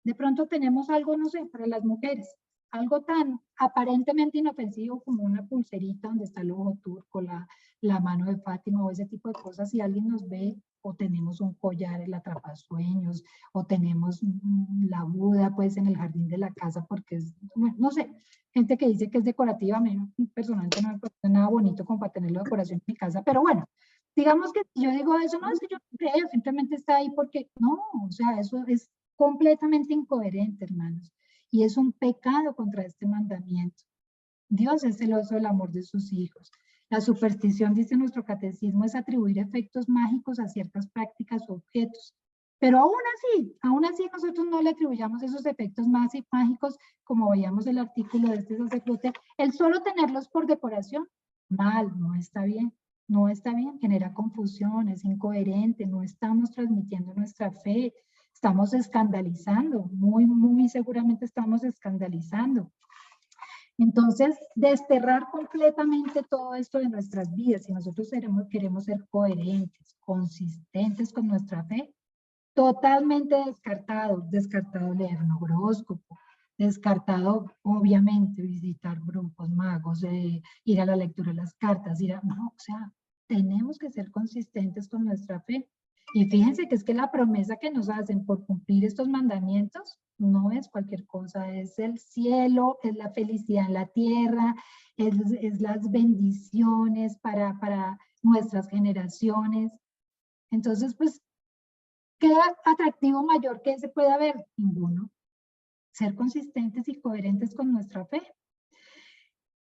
De pronto tenemos algo, no sé, para las mujeres, algo tan aparentemente inofensivo como una pulserita donde está el ojo turco, la mano de Fátima o ese tipo de cosas. Si alguien nos ve, o tenemos un collar, el atrapasueños, o tenemos la Buda pues en el jardín de la casa porque es, bueno, no sé, gente que dice que es decorativa. A mí personalmente no me parece nada bonito como para tenerlo de decoración en mi casa, pero bueno, digamos que yo digo eso, no es que yo no creo, simplemente está ahí porque no, o sea, eso es completamente incoherente, hermanos, y es un pecado contra este mandamiento. Dios es celoso del amor de sus hijos. La superstición, dice nuestro catecismo, es atribuir efectos mágicos a ciertas prácticas o objetos. Pero aún así nosotros no le atribuyamos esos efectos mágicos, como veíamos el artículo de este sacerdote, el solo tenerlos por decoración, mal, no está bien. No está bien, genera confusión, es incoherente, no estamos transmitiendo nuestra fe, estamos escandalizando, muy seguramente estamos escandalizando. Entonces, desterrar completamente todo esto de nuestras vidas, si nosotros queremos ser coherentes, consistentes con nuestra fe, totalmente descartado leer un horóscopo, descartado obviamente visitar brujos, magos, ir a la lectura de las cartas, no, o sea, tenemos que ser consistentes con nuestra fe. Y fíjense que es que la promesa que nos hacen por cumplir estos mandamientos no es cualquier cosa, es el cielo, es la felicidad en la tierra, es las bendiciones para nuestras generaciones. Entonces, pues, ¿qué atractivo mayor que ese puede haber? Ninguno. Ser consistentes y coherentes con nuestra fe.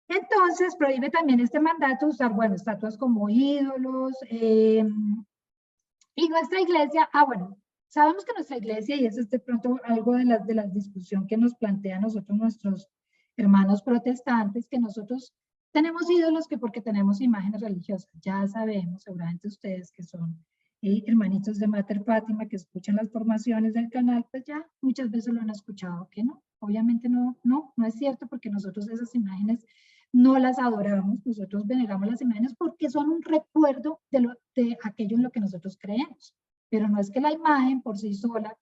Entonces, prohíbe también este mandato usar, bueno, estatuas como ídolos. Y nuestra iglesia, bueno, sabemos que nuestra iglesia, y eso es de pronto algo de la discusión que nos plantean nosotros, nuestros hermanos protestantes, que nosotros tenemos ídolos que porque tenemos imágenes religiosas. Ya sabemos, seguramente ustedes que son hermanitos de Mater Fátima, que escuchan las formaciones del canal, pues ya muchas veces lo han escuchado, que no, obviamente no es cierto, porque nosotros esas imágenes no las adoramos, nosotros veneramos las imágenes porque son un recuerdo de aquello en lo que nosotros creemos, pero no es que la imagen por sí sola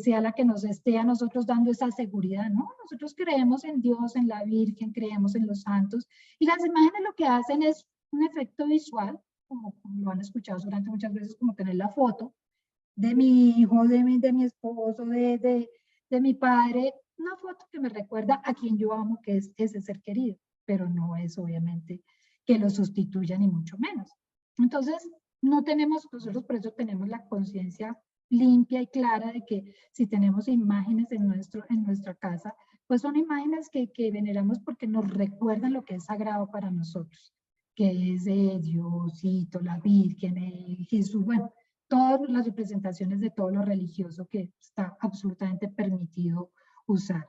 sea la que nos esté a nosotros dando esa seguridad, no, nosotros creemos en Dios, en la Virgen, creemos en los santos, y las imágenes lo que hacen es un efecto visual, como lo han escuchado durante muchas veces, como tener la foto de mi hijo, de mi esposo, de mi padre, una foto que me recuerda a quien yo amo, que es ese ser querido, pero no es obviamente que lo sustituya ni mucho menos. Entonces, no tenemos, nosotros por eso tenemos la conciencia limpia y clara de que si tenemos imágenes en nuestra casa, pues son imágenes que veneramos porque nos recuerdan lo que es sagrado para nosotros, que es Diosito, la Virgen, Jesús, bueno, todas las representaciones de todo lo religioso que está absolutamente permitido usar.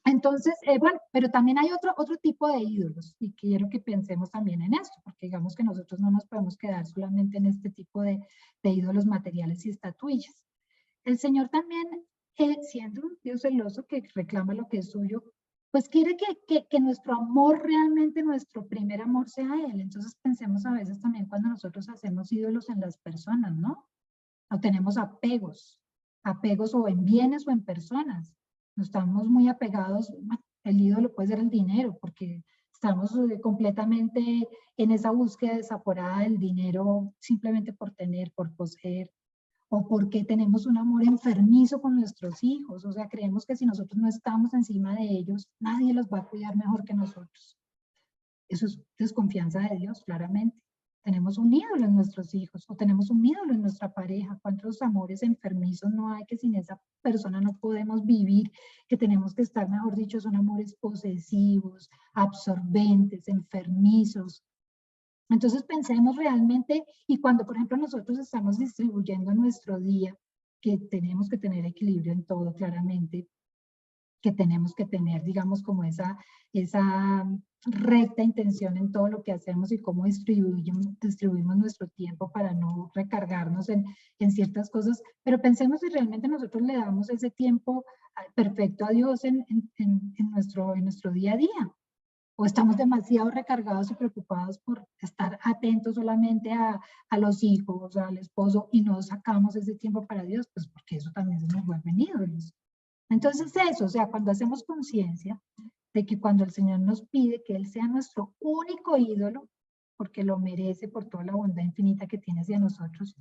Entonces, bueno, pero también hay otro tipo de ídolos y quiero que pensemos también en esto, porque digamos que nosotros no nos podemos quedar solamente en este tipo de ídolos materiales y estatuillas. El Señor también, siendo un Dios celoso que reclama lo que es suyo, pues quiere que nuestro amor realmente, nuestro primer amor sea Él. Entonces pensemos a veces también cuando nosotros hacemos ídolos en las personas, ¿no? O tenemos apegos o en bienes o en personas. Nos estamos muy apegados, el ídolo puede ser el dinero, porque estamos completamente en esa búsqueda desaforada del dinero simplemente por tener, por poseer, o porque tenemos un amor enfermizo con nuestros hijos, o sea, creemos que si nosotros no estamos encima de ellos, nadie los va a cuidar mejor que nosotros. Eso es desconfianza de Dios, claramente. Tenemos un ídolo en nuestros hijos o tenemos un ídolo en nuestra pareja. ¿Cuántos amores enfermizos no hay que sin esa persona no podemos vivir? Que tenemos que estar, mejor dicho, son amores posesivos, absorbentes, enfermizos. Entonces pensemos realmente, y cuando por ejemplo nosotros estamos distribuyendo nuestro día, que tenemos que tener equilibrio en todo claramente, que tenemos que tener, digamos, como esa recta intención en todo lo que hacemos y cómo distribuimos nuestro tiempo para no recargarnos en ciertas cosas, pero pensemos si realmente nosotros le damos ese tiempo perfecto a Dios en nuestro día a día, o estamos demasiado recargados y preocupados por estar atentos solamente a los hijos, al esposo, y no sacamos ese tiempo para Dios, pues porque eso también se nos vuelve ídolos. Entonces eso, o sea, cuando hacemos conciencia de que cuando el Señor nos pide que Él sea nuestro único ídolo, porque lo merece por toda la bondad infinita que tiene hacia nosotros,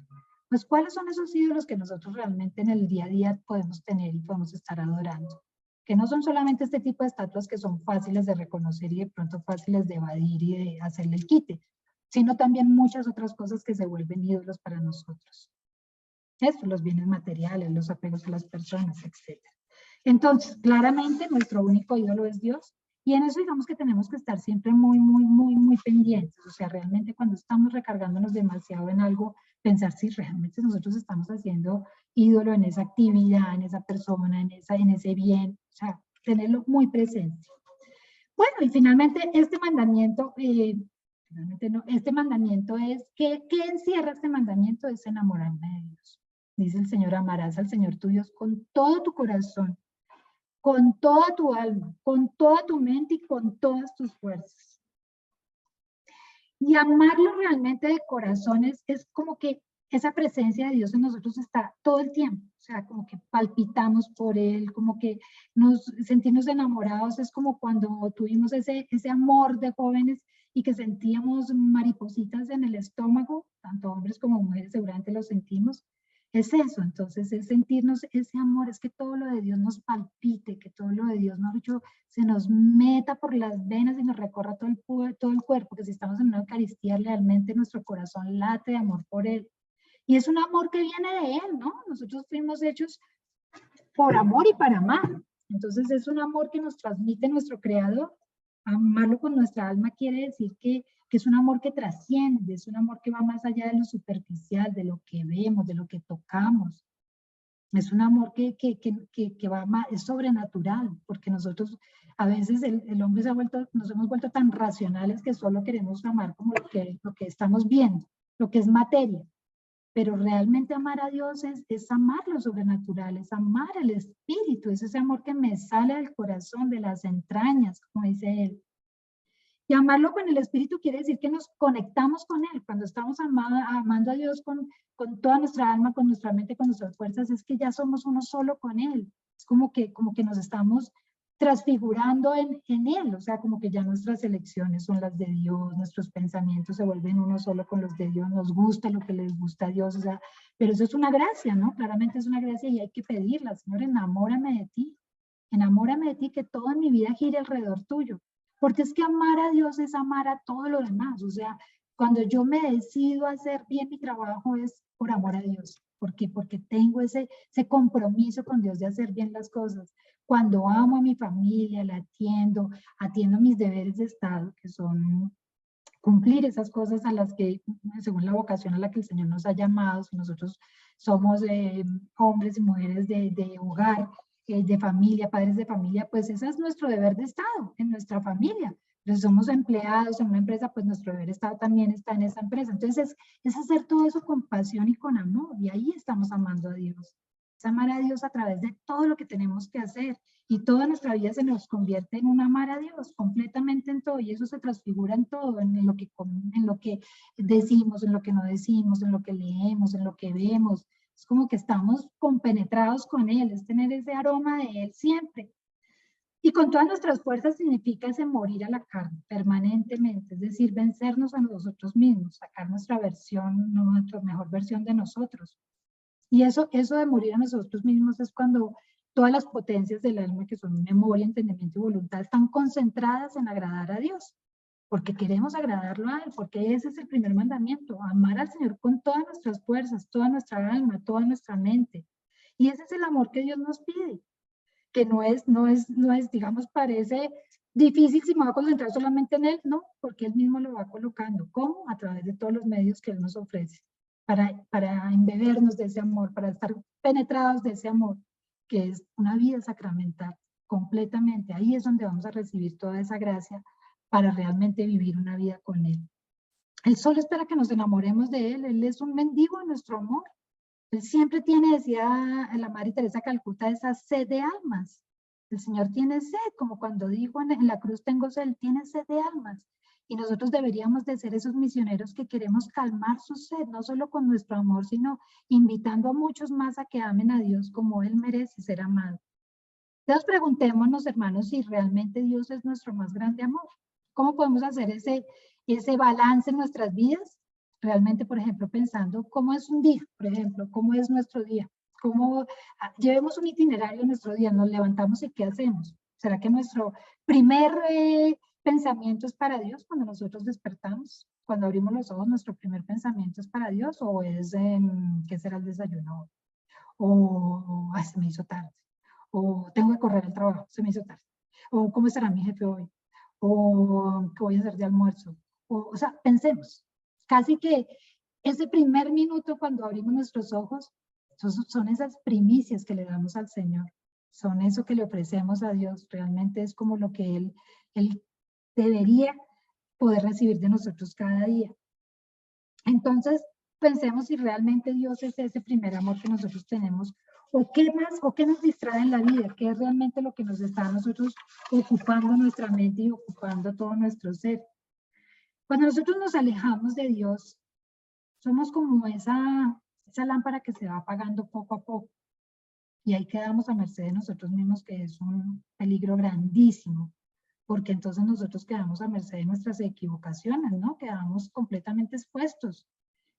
pues ¿cuáles son esos ídolos que nosotros realmente en el día a día podemos tener y podemos estar adorando? Que no son solamente este tipo de estatuas que son fáciles de reconocer y de pronto fáciles de evadir y de hacerle el quite, sino también muchas otras cosas que se vuelven ídolos para nosotros. Esto, los bienes materiales, los apegos a las personas, etc. Entonces, claramente nuestro único ídolo es Dios. Y en eso digamos que tenemos que estar siempre muy pendientes. O sea, realmente cuando estamos recargándonos demasiado en algo, pensar si realmente nosotros estamos haciendo ídolo en esa actividad, en esa persona, en ese bien. O sea, tenerlo muy presente. Bueno, y finalmente este mandamiento, finalmente no, este mandamiento es, ¿qué encierra este mandamiento? Es enamorarme de Dios. Dice el Señor, amarás al Señor tu Dios con todo tu corazón, con toda tu alma, con toda tu mente y con todas tus fuerzas. Y amarlo realmente de corazón es como que esa presencia de Dios en nosotros está todo el tiempo. O sea, como que palpitamos por Él, como que nos sentimos enamorados. Es como cuando tuvimos ese amor de jóvenes y que sentíamos maripositas en el estómago, tanto hombres como mujeres seguramente lo sentimos. Es eso, entonces, es sentirnos ese amor, es que todo lo de Dios nos palpite, que todo lo de Dios, no dicho, se nos meta por las venas y nos recorra todo el cuerpo, que si estamos en una Eucaristía, realmente nuestro corazón late de amor por Él. Y es un amor que viene de Él, ¿no? Nosotros fuimos hechos por amor y para amar. Entonces es un amor que nos transmite nuestro Creador. Amarlo con nuestra alma quiere decir que es un amor que trasciende, es un amor que va más allá de lo superficial, de lo que vemos, de lo que tocamos. Es un amor que va más, es sobrenatural, porque nosotros a veces el hombre nos hemos vuelto tan racionales que solo queremos amar como lo que estamos viendo, lo que es materia. Pero realmente amar a Dios es amar lo sobrenatural, es amar el Espíritu, es ese amor que me sale del corazón, de las entrañas, como dice él. Y amarlo con el Espíritu quiere decir que nos conectamos con Él. Cuando estamos amando a Dios con toda nuestra alma, con nuestra mente, con nuestras fuerzas, es que ya somos uno solo con Él. Es como que nos estamos transfigurando en Él, o sea, como que ya nuestras elecciones son las de Dios, nuestros pensamientos se vuelven uno solo con los de Dios, nos gusta lo que les gusta a Dios, o sea, pero eso es una gracia, ¿no? Claramente es una gracia y hay que pedirla, Señor, enamórame de ti, que toda mi vida gire alrededor tuyo. Porque es que amar a Dios es amar a todo lo demás. O sea, cuando yo me decido a hacer bien mi trabajo es por amor a Dios. ¿Por qué? Porque tengo ese compromiso con Dios de hacer bien las cosas. Cuando amo a mi familia, la atiendo mis deberes de Estado, que son cumplir esas cosas a las que, según la vocación a la que el Señor nos ha llamado, si nosotros somos hombres y mujeres de hogar, de familia, padres de familia, pues ese es nuestro deber de Estado, en nuestra familia. Entonces, somos empleados en una empresa, pues nuestro deber de Estado también está en esa empresa. Entonces, es hacer todo eso con pasión y con amor, y ahí estamos amando a Dios. Es amar a Dios a través de todo lo que tenemos que hacer, y toda nuestra vida se nos convierte en un amar a Dios, completamente en todo, y eso se transfigura en todo, en lo que decimos, en lo que no decimos, en lo que leemos, en lo que vemos. Es como que estamos compenetrados con Él, es tener ese aroma de Él siempre. Y con todas nuestras fuerzas significa ese morir a la carne permanentemente, es decir, vencernos a nosotros mismos, sacar nuestra versión, nuestra mejor versión de nosotros. Y eso de morir a nosotros mismos es cuando todas las potencias del alma, que son memoria, entendimiento y voluntad, están concentradas en agradar a Dios, porque queremos agradarlo a Él, porque ese es el primer mandamiento, amar al Señor con todas nuestras fuerzas, toda nuestra alma, toda nuestra mente. Y ese es el amor que Dios nos pide, que no es, digamos, parece difícil si me voy a concentrar solamente en Él, no, porque Él mismo lo va colocando. ¿Cómo? A través de todos los medios que Él nos ofrece, para embebernos de ese amor, para estar penetrados de ese amor, que es una vida sacramental, completamente. Ahí es donde vamos a recibir toda esa gracia para realmente vivir una vida con Él. Él solo espera que nos enamoremos de Él es un mendigo de nuestro amor. Él siempre tiene, decía la Madre Teresa de Calcuta, esa sed de almas. El Señor tiene sed, como cuando dijo en la cruz tengo sed, Él tiene sed de almas. Y nosotros deberíamos de ser esos misioneros que queremos calmar su sed, no solo con nuestro amor, sino invitando a muchos más a que amen a Dios como Él merece ser amado. Entonces preguntémonos, hermanos, si realmente Dios es nuestro más grande amor. ¿Cómo podemos hacer ese balance en nuestras vidas? Realmente, por ejemplo, pensando cómo es un día, por ejemplo, cómo es nuestro día. Llevemos un itinerario en nuestro día, nos levantamos y ¿qué hacemos? ¿Será que nuestro primer pensamiento es para Dios cuando nosotros despertamos? Cuando abrimos los ojos, nuestro primer pensamiento es para Dios, o es ¿qué será el desayuno? O ay, se me hizo tarde, o tengo que correr al trabajo, se me hizo tarde, o cómo estará mi jefe hoy, o qué voy a hacer de almuerzo. O sea, pensemos, casi que ese primer minuto cuando abrimos nuestros ojos, son esas primicias que le damos al Señor, son eso que le ofrecemos a Dios, realmente es como lo que Él debería poder recibir de nosotros cada día. Entonces, pensemos si realmente Dios es ese primer amor que nosotros tenemos, o qué más, o qué nos distrae en la vida, qué es realmente lo que nos está a nosotros ocupando nuestra mente y ocupando todo nuestro ser. Cuando nosotros nos alejamos de Dios, somos como esa lámpara que se va apagando poco a poco, y ahí quedamos a merced de nosotros mismos, que es un peligro grandísimo, porque entonces nosotros quedamos a merced de nuestras equivocaciones, ¿no? Quedamos completamente expuestos.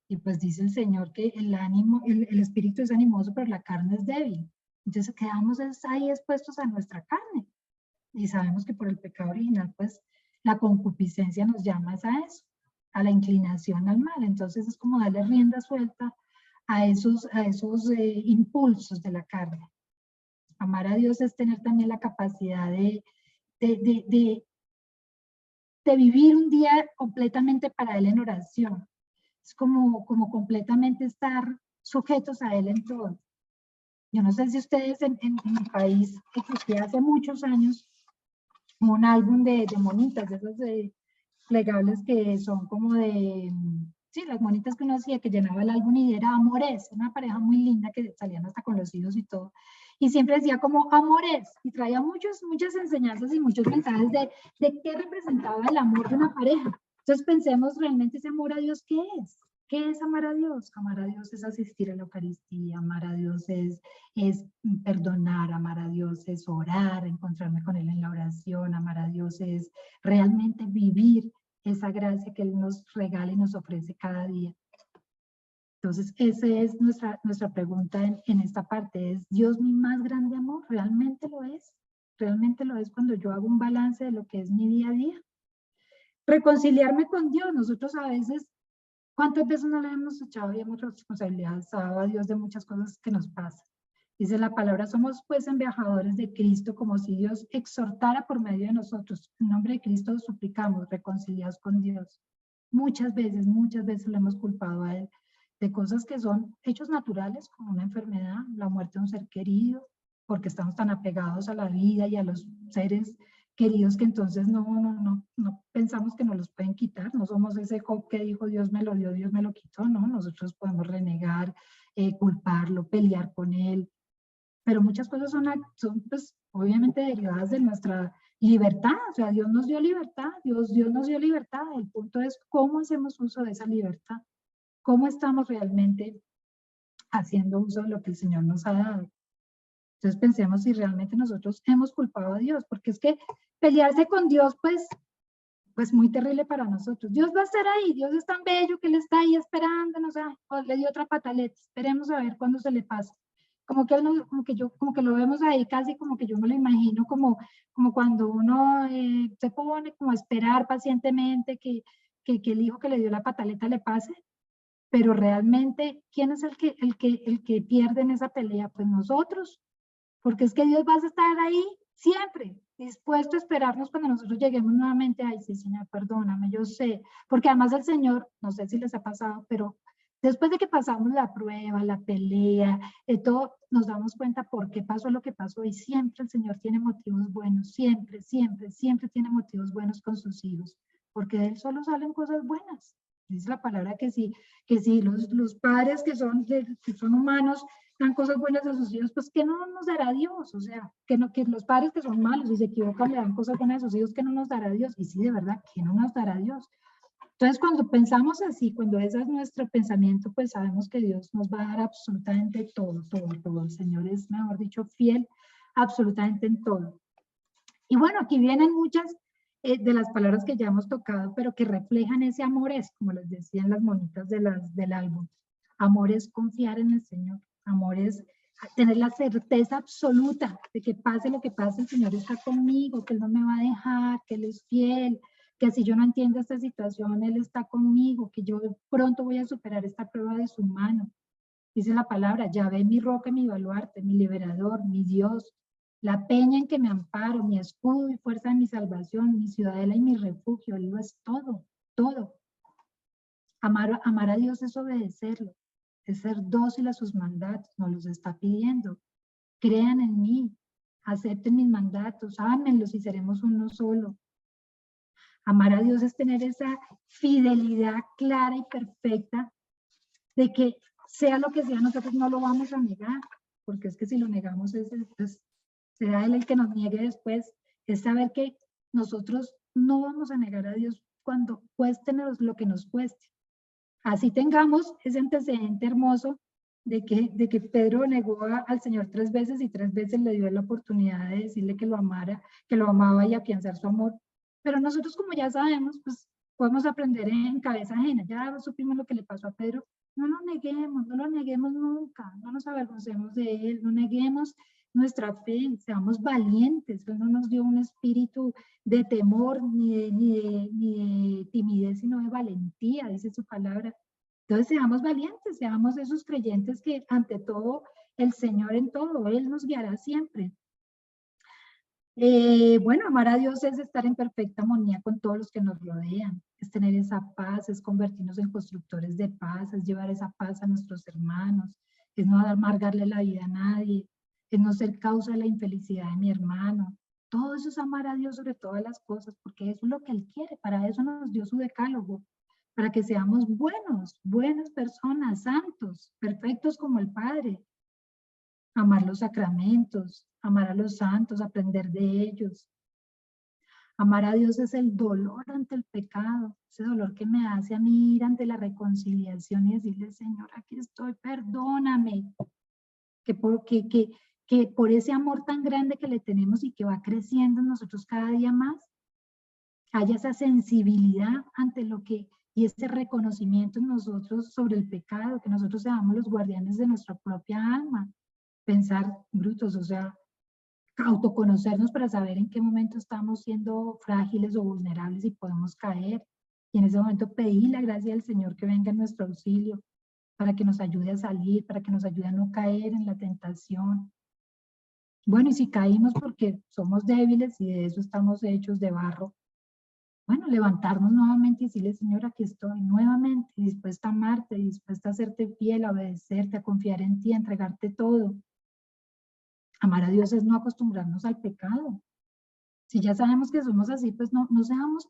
Y pues dice el Señor que el espíritu es animoso, pero la carne es débil. Entonces quedamos ahí expuestos a nuestra carne. Y sabemos que por el pecado original, pues la concupiscencia nos llama a eso, a la inclinación al mal. Entonces es como darle rienda suelta a esos impulsos de la carne. Amar a Dios es tener también la capacidad de vivir un día completamente para Él en oración. Es como completamente estar sujetos a Él en todo. Yo no sé si ustedes en mi país existía hace muchos años un álbum de monitas, de esos plegables que son como sí, las monitas que uno hacía, que llenaba el álbum, y era Amores, una pareja muy linda que salían hasta con los hijos y todo. Y siempre decía como Amores, y traía muchas enseñanzas y muchos mensajes de qué representaba el amor de una pareja. Entonces pensemos realmente ese amor a Dios, ¿qué es? ¿Qué es amar a Dios? Amar a Dios es asistir a la Eucaristía, amar a Dios es perdonar, amar a Dios es orar, encontrarme con Él en la oración, amar a Dios es realmente vivir esa gracia que Él nos regala y nos ofrece cada día. Entonces, esa es nuestra pregunta en esta parte, ¿es Dios mi más grande amor? ¿Realmente lo es? ¿Realmente lo es cuando yo hago un balance de lo que es mi día a día? Reconciliarme con Dios, nosotros a veces, ¿cuántas veces no le hemos echado y hemos responsabilizado a Dios de muchas cosas que nos pasan? Dice la palabra, somos pues embajadores de Cristo, como si Dios exhortara por medio de nosotros. En nombre de Cristo suplicamos, reconciliados con Dios. Muchas veces lo hemos culpado a Él de cosas que son hechos naturales, como una enfermedad, la muerte de un ser querido, porque estamos tan apegados a la vida y a los seres queridos que entonces no pensamos que nos los pueden quitar. No somos ese Job que dijo Dios me lo dio, Dios me lo quitó, ¿no? Nosotros podemos renegar, culparlo, pelear con Él, pero muchas cosas son pues obviamente derivadas de nuestra libertad. O sea, Dios nos dio libertad, Dios nos dio libertad. El punto es cómo hacemos uso de esa libertad, cómo estamos realmente haciendo uso de lo que el Señor nos ha dado. Entonces pensemos si realmente nosotros hemos culpado a Dios, porque es que pelearse con Dios, pues muy terrible para nosotros. Dios va a estar ahí, Dios es tan bello que Él está ahí esperándonos, le dio otra pataleta, esperemos a ver cuándo se le pasa. Como que, como que lo vemos ahí casi como que yo me lo imagino como cuando uno se pone como a esperar pacientemente que el hijo que le dio la pataleta le pase, pero realmente, ¿quién es el que pierde en esa pelea? Pues nosotros, porque es que Dios va a estar ahí siempre, dispuesto a esperarnos cuando nosotros lleguemos nuevamente. Ay, sí, Señor, perdóname, yo sé, porque además el Señor, no sé si les ha pasado, pero después de que pasamos la prueba, la pelea, todo, nos damos cuenta por qué pasó lo que pasó, y siempre el Señor tiene motivos buenos, siempre tiene motivos buenos con sus hijos, porque de Él solo salen cosas buenas. Dice la palabra que sí los padres que son humanos dan cosas buenas a sus hijos, pues ¿qué no nos dará Dios? O sea, que los padres que son malos y se equivocan le dan cosas buenas a sus hijos, ¿qué no nos dará Dios? Y sí, de verdad, ¿qué no nos dará Dios? Entonces, cuando pensamos así, cuando ese es nuestro pensamiento, pues sabemos que Dios nos va a dar absolutamente todo. El Señor es, mejor dicho, fiel absolutamente en todo. Y bueno, aquí vienen muchas de las palabras que ya hemos tocado, pero que reflejan ese amor es, como les decían las monitas del álbum. Amor es confiar en el Señor. Amor es tener la certeza absoluta de que pase lo que pase, el Señor está conmigo, que Él no me va a dejar, que Él es fiel, que si yo no entiendo esta situación, Él está conmigo, que yo pronto voy a superar esta prueba de su mano. Dice la palabra, Yahvé mi roca, mi baluarte, mi liberador, mi Dios, la peña en que me amparo, mi escudo y fuerza de mi salvación, mi ciudadela y mi refugio. Él lo es todo, todo. Amar a Dios es obedecerlo, es ser dócil a sus mandatos, nos los está pidiendo. Crean en mí, acepten mis mandatos, ámenlos y seremos uno solo. Amar a Dios es tener esa fidelidad clara y perfecta de que sea lo que sea, nosotros no lo vamos a negar, porque es que si lo negamos será Él el que nos niegue después. Es saber que nosotros no vamos a negar a Dios cuando cuéstenos lo que nos cueste. Así tengamos ese antecedente hermoso de que Pedro negó al Señor 3 veces y 3 veces le dio la oportunidad de decirle que lo amara, que lo amaba y afianzar su amor. Pero nosotros, como ya sabemos, pues podemos aprender en cabeza ajena. Ya supimos lo que le pasó a Pedro. No lo neguemos nunca, no nos avergoncemos de él, no neguemos nuestra fe, seamos valientes. Él no nos dio un espíritu de temor ni de timidez, sino de valentía, dice su palabra. Entonces seamos valientes, seamos esos creyentes que ante todo, el Señor en todo, Él nos guiará siempre. Bueno, amar a Dios es estar en perfecta armonía con todos los que nos rodean, es tener esa paz, es convertirnos en constructores de paz, es llevar esa paz a nuestros hermanos, es no amargarle la vida a nadie, es no ser causa de la infelicidad de mi hermano. Todo eso es amar a Dios sobre todas las cosas, porque eso es lo que Él quiere, para eso nos dio su decálogo, para que seamos buenas personas, santos, perfectos como el Padre. Amar los sacramentos, amar a los santos, aprender de ellos. Amar a Dios es el dolor ante el pecado, ese dolor que me hace a mí ir ante la reconciliación y decirle, Señor, aquí estoy, perdóname. Que por ese amor tan grande que le tenemos y que va creciendo en nosotros cada día más, haya esa sensibilidad ante lo que, y ese reconocimiento en nosotros sobre el pecado, que nosotros seamos los guardianes de nuestra propia alma. Pensar brutos, o sea, autoconocernos para saber en qué momento estamos siendo frágiles o vulnerables y podemos caer. Y en ese momento pedir la gracia del Señor que venga en nuestro auxilio para que nos ayude a salir, para que nos ayude a no caer en la tentación. Bueno, y si caímos porque somos débiles y de eso estamos hechos de barro, bueno, levantarnos nuevamente y decirle, Señor, aquí estoy nuevamente, dispuesta a amarte, dispuesta a hacerte fiel, a obedecerte, a confiar en ti, a entregarte todo. Amar a Dios es no acostumbrarnos al pecado. Si ya sabemos que somos así, pues no seamos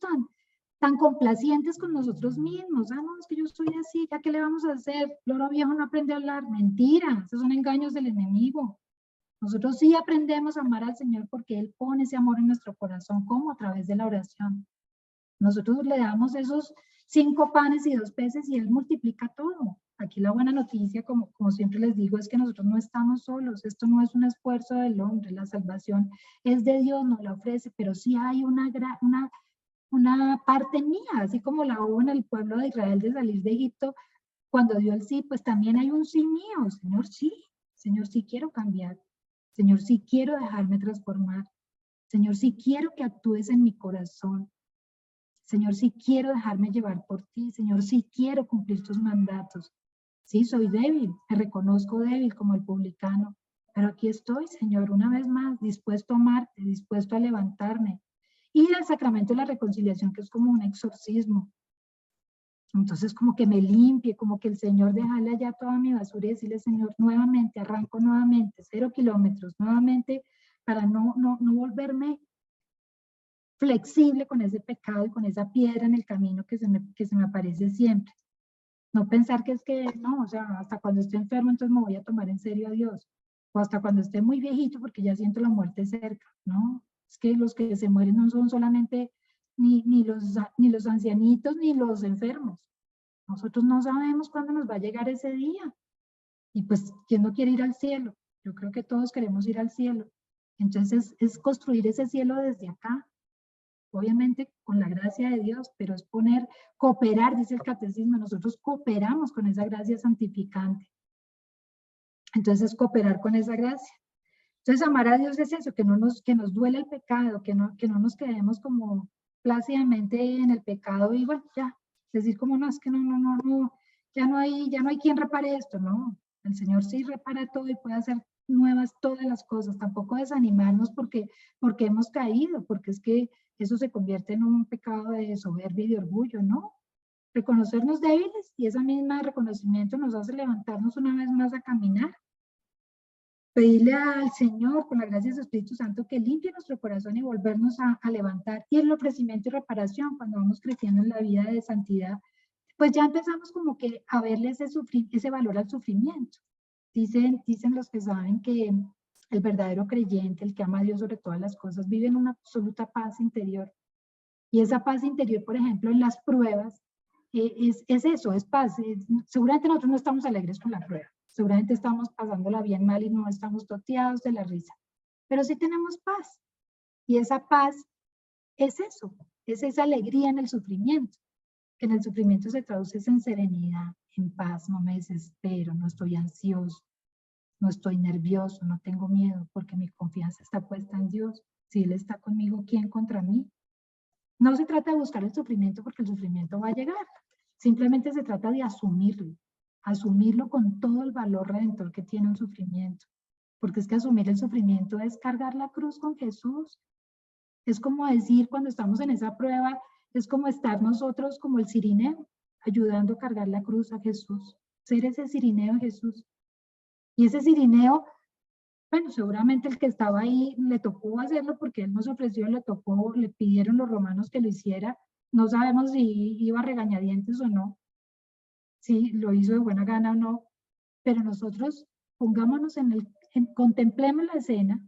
tan complacientes con nosotros mismos. Ah, no, es que yo soy así, ¿ya qué le vamos a hacer? Loro viejo no aprende a hablar. Mentira, esos son engaños del enemigo. Nosotros sí aprendemos a amar al Señor porque Él pone ese amor en nuestro corazón, como a través de la oración. Nosotros le damos esos 5 panes y 2 peces y Él multiplica todo. Aquí la buena noticia, como siempre les digo, es que nosotros no estamos solos. Esto no es un esfuerzo del hombre. La salvación es de Dios, nos la ofrece, pero sí hay una parte mía, así como la hubo en el pueblo de Israel de salir de Egipto. Cuando dio el sí, pues también hay un sí mío. Señor, sí quiero cambiar. Señor, sí quiero dejarme transformar. Señor, sí quiero que actúes en mi corazón. Señor, sí quiero dejarme llevar por ti. Señor, sí quiero cumplir tus mandatos. Sí, soy débil, me reconozco débil como el publicano, pero aquí estoy, Señor, una vez más, dispuesto a amarte, dispuesto a levantarme. Y el sacramento de la reconciliación, que es como un exorcismo. Entonces, como que me limpie, como que el Señor déjale allá toda mi basura y decirle, Señor, nuevamente, arranco nuevamente, 0 kilómetros, nuevamente, para no volverme flexible con ese pecado y con esa piedra en el camino que se me aparece siempre. No pensar que es que, no, o sea, hasta cuando esté enfermo entonces me voy a tomar en serio a Dios. O hasta cuando esté muy viejito porque ya siento la muerte cerca, ¿no? Es que los que se mueren no son solamente ni los ancianitos ni los enfermos. Nosotros no sabemos cuándo nos va a llegar ese día. Y pues, ¿quién no quiere ir al cielo? Yo creo que todos queremos ir al cielo. Entonces es construir ese cielo desde acá, obviamente con la gracia de Dios, pero es cooperar, dice el catecismo, nosotros cooperamos con esa gracia santificante. Entonces cooperar con esa gracia. Entonces amar a Dios es eso, que nos duele el pecado, que no nos quedemos como plácidamente en el pecado y bueno, ya, decir como no, es que no, ya no hay quien repare esto, no, el Señor sí repara todo y puede hacer nuevas todas las cosas, tampoco desanimarnos porque hemos caído, porque es que eso se convierte en un pecado de soberbia y de orgullo, ¿no? Reconocernos débiles y ese mismo reconocimiento nos hace levantarnos una vez más a caminar. Pedirle al Señor, con la gracia de su Espíritu Santo, que limpie nuestro corazón y volvernos a levantar. Y el ofrecimiento y reparación, cuando vamos creciendo en la vida de santidad, pues ya empezamos como que a verle ese valor al sufrimiento. Dicen los que saben que el verdadero creyente, el que ama a Dios sobre todas las cosas, vive en una absoluta paz interior. Y esa paz interior, por ejemplo, en las pruebas, es eso, es paz. Seguramente nosotros no estamos alegres con la prueba. Seguramente estamos pasándola bien mal y no estamos toteados de la risa. Pero sí tenemos paz. Y esa paz es eso, es esa alegría en el sufrimiento. Que en el sufrimiento se traduce en serenidad, en paz, no me desespero, no estoy ansioso, no estoy nervioso, no tengo miedo, porque mi confianza está puesta en Dios. Si Él está conmigo, ¿quién contra mí? No se trata de buscar el sufrimiento porque el sufrimiento va a llegar. Simplemente se trata de asumirlo con todo el valor redentor que tiene un sufrimiento. Porque es que asumir el sufrimiento es cargar la cruz con Jesús. Es como decir, cuando estamos en esa prueba, es como estar nosotros como el cirineo, ayudando a cargar la cruz a Jesús. Ser ese cirineo de Jesús. Y ese cirineo, bueno, seguramente el que estaba ahí le tocó hacerlo porque él nos ofreció, le pidieron los romanos que lo hiciera. No sabemos si iba a regañadientes o no, si lo hizo de buena gana o no, pero nosotros pongámonos contemplemos la escena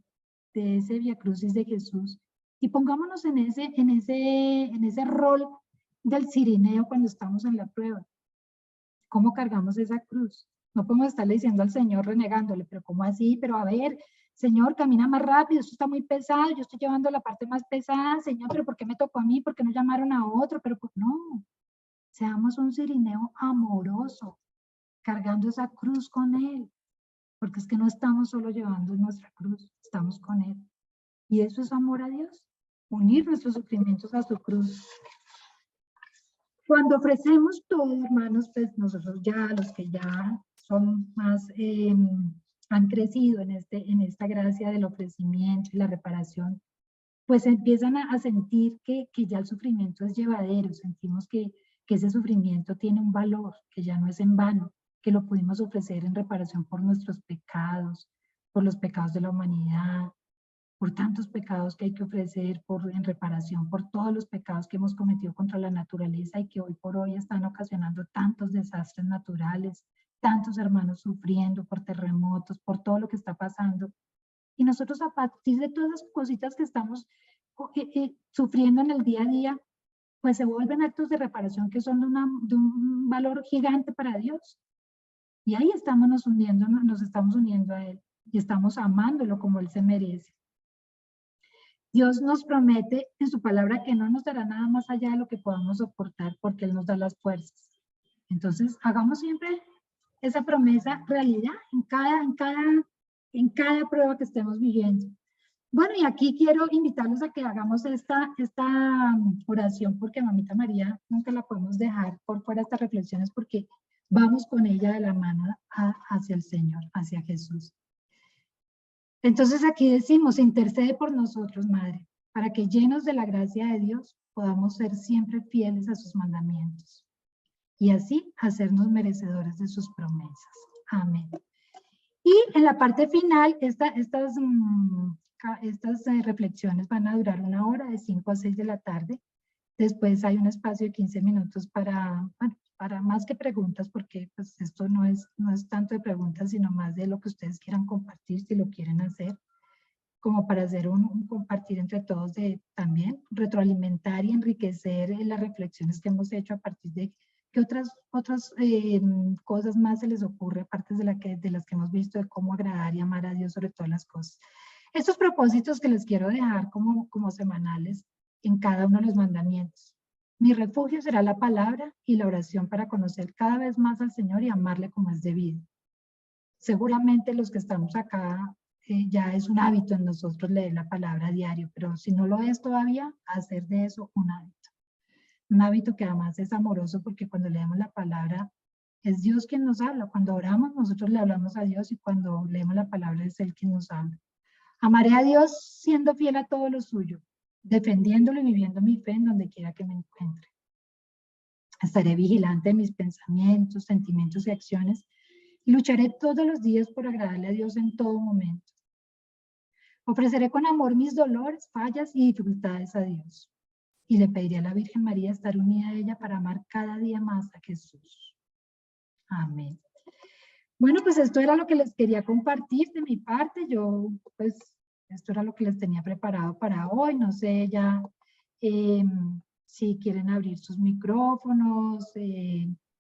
de ese Vía Crucis de Jesús y pongámonos en ese rol del cirineo cuando estamos en la prueba. ¿Cómo cargamos esa cruz? No podemos estarle diciendo al Señor renegándole, pero ¿cómo así? Pero a ver, Señor, camina más rápido, esto está muy pesado, yo estoy llevando la parte más pesada, Señor, pero ¿por qué me tocó a mí? ¿Por qué no llamaron a otro? Pero pues no, seamos un cirineo amoroso, cargando esa cruz con Él, porque es que no estamos solo llevando nuestra cruz, estamos con Él. Y eso es amor a Dios, unir nuestros sufrimientos a su cruz. Cuando ofrecemos todo, hermanos, pues nosotros ya, los que ya son más, han crecido en esta gracia del ofrecimiento y la reparación, pues empiezan a sentir que ya el sufrimiento es llevadero, sentimos que ese sufrimiento tiene un valor, que ya no es en vano, que lo pudimos ofrecer en reparación por nuestros pecados, por los pecados de la humanidad, por tantos pecados que hay que ofrecer, en reparación por todos los pecados que hemos cometido contra la naturaleza y que hoy por hoy están ocasionando tantos desastres naturales, tantos hermanos sufriendo por terremotos, por todo lo que está pasando. Y nosotros a partir de todas las cositas que estamos sufriendo en el día a día, pues se vuelven actos de reparación que son de un valor gigante para Dios. Y ahí nos estamos uniendo a Él y estamos amándolo como Él se merece. Dios nos promete en su palabra que no nos dará nada más allá de lo que podamos soportar porque Él nos da las fuerzas. Entonces, hagamos siempre esa promesa realidad en cada prueba que estemos viviendo. Bueno, y aquí quiero invitarlos a que hagamos esta oración porque Mamita María nunca la podemos dejar por fuera de estas reflexiones porque vamos con ella de la mano hacia el Señor, hacia Jesús. Entonces aquí decimos, intercede por nosotros, Madre, para que llenos de la gracia de Dios podamos ser siempre fieles a sus mandamientos y así hacernos merecedores de sus promesas. Amén. Y en la parte final, estas reflexiones van a durar 1 hora, de 5 a 6 de la tarde. Después hay un espacio de 15 minutos para más que preguntas, porque pues esto no es tanto de preguntas, sino más de lo que ustedes quieran compartir, si lo quieren hacer, como para hacer un compartir entre todos, de también retroalimentar y enriquecer las reflexiones que hemos hecho a partir de qué otras cosas más se les ocurre, aparte de las que hemos visto, de cómo agradar y amar a Dios sobre todas las cosas. Estos propósitos que les quiero dejar como semanales en cada uno de los mandamientos. Mi refugio será la palabra y la oración para conocer cada vez más al Señor y amarle como es debido. Seguramente los que estamos acá ya es un hábito en nosotros leer la palabra a diario, pero si no lo es todavía, hacer de eso un hábito. Un hábito que además es amoroso porque cuando leemos la palabra es Dios quien nos habla. Cuando oramos nosotros le hablamos a Dios y cuando leemos la palabra es Él quien nos habla. Amaré a Dios siendo fiel a todo lo suyo, defendiéndolo y viviendo mi fe en donde quiera que me encuentre. Estaré vigilante de mis pensamientos, sentimientos y acciones y lucharé todos los días por agradarle a Dios en todo momento. Ofreceré con amor mis dolores, fallas y dificultades a Dios. Y le pediré a la Virgen María estar unida a ella para amar cada día más a Jesús. Amén. Bueno, pues esto era lo que les quería compartir de mi parte. Yo, pues, esto era lo que les tenía preparado para hoy. No sé ya si quieren abrir sus micrófonos,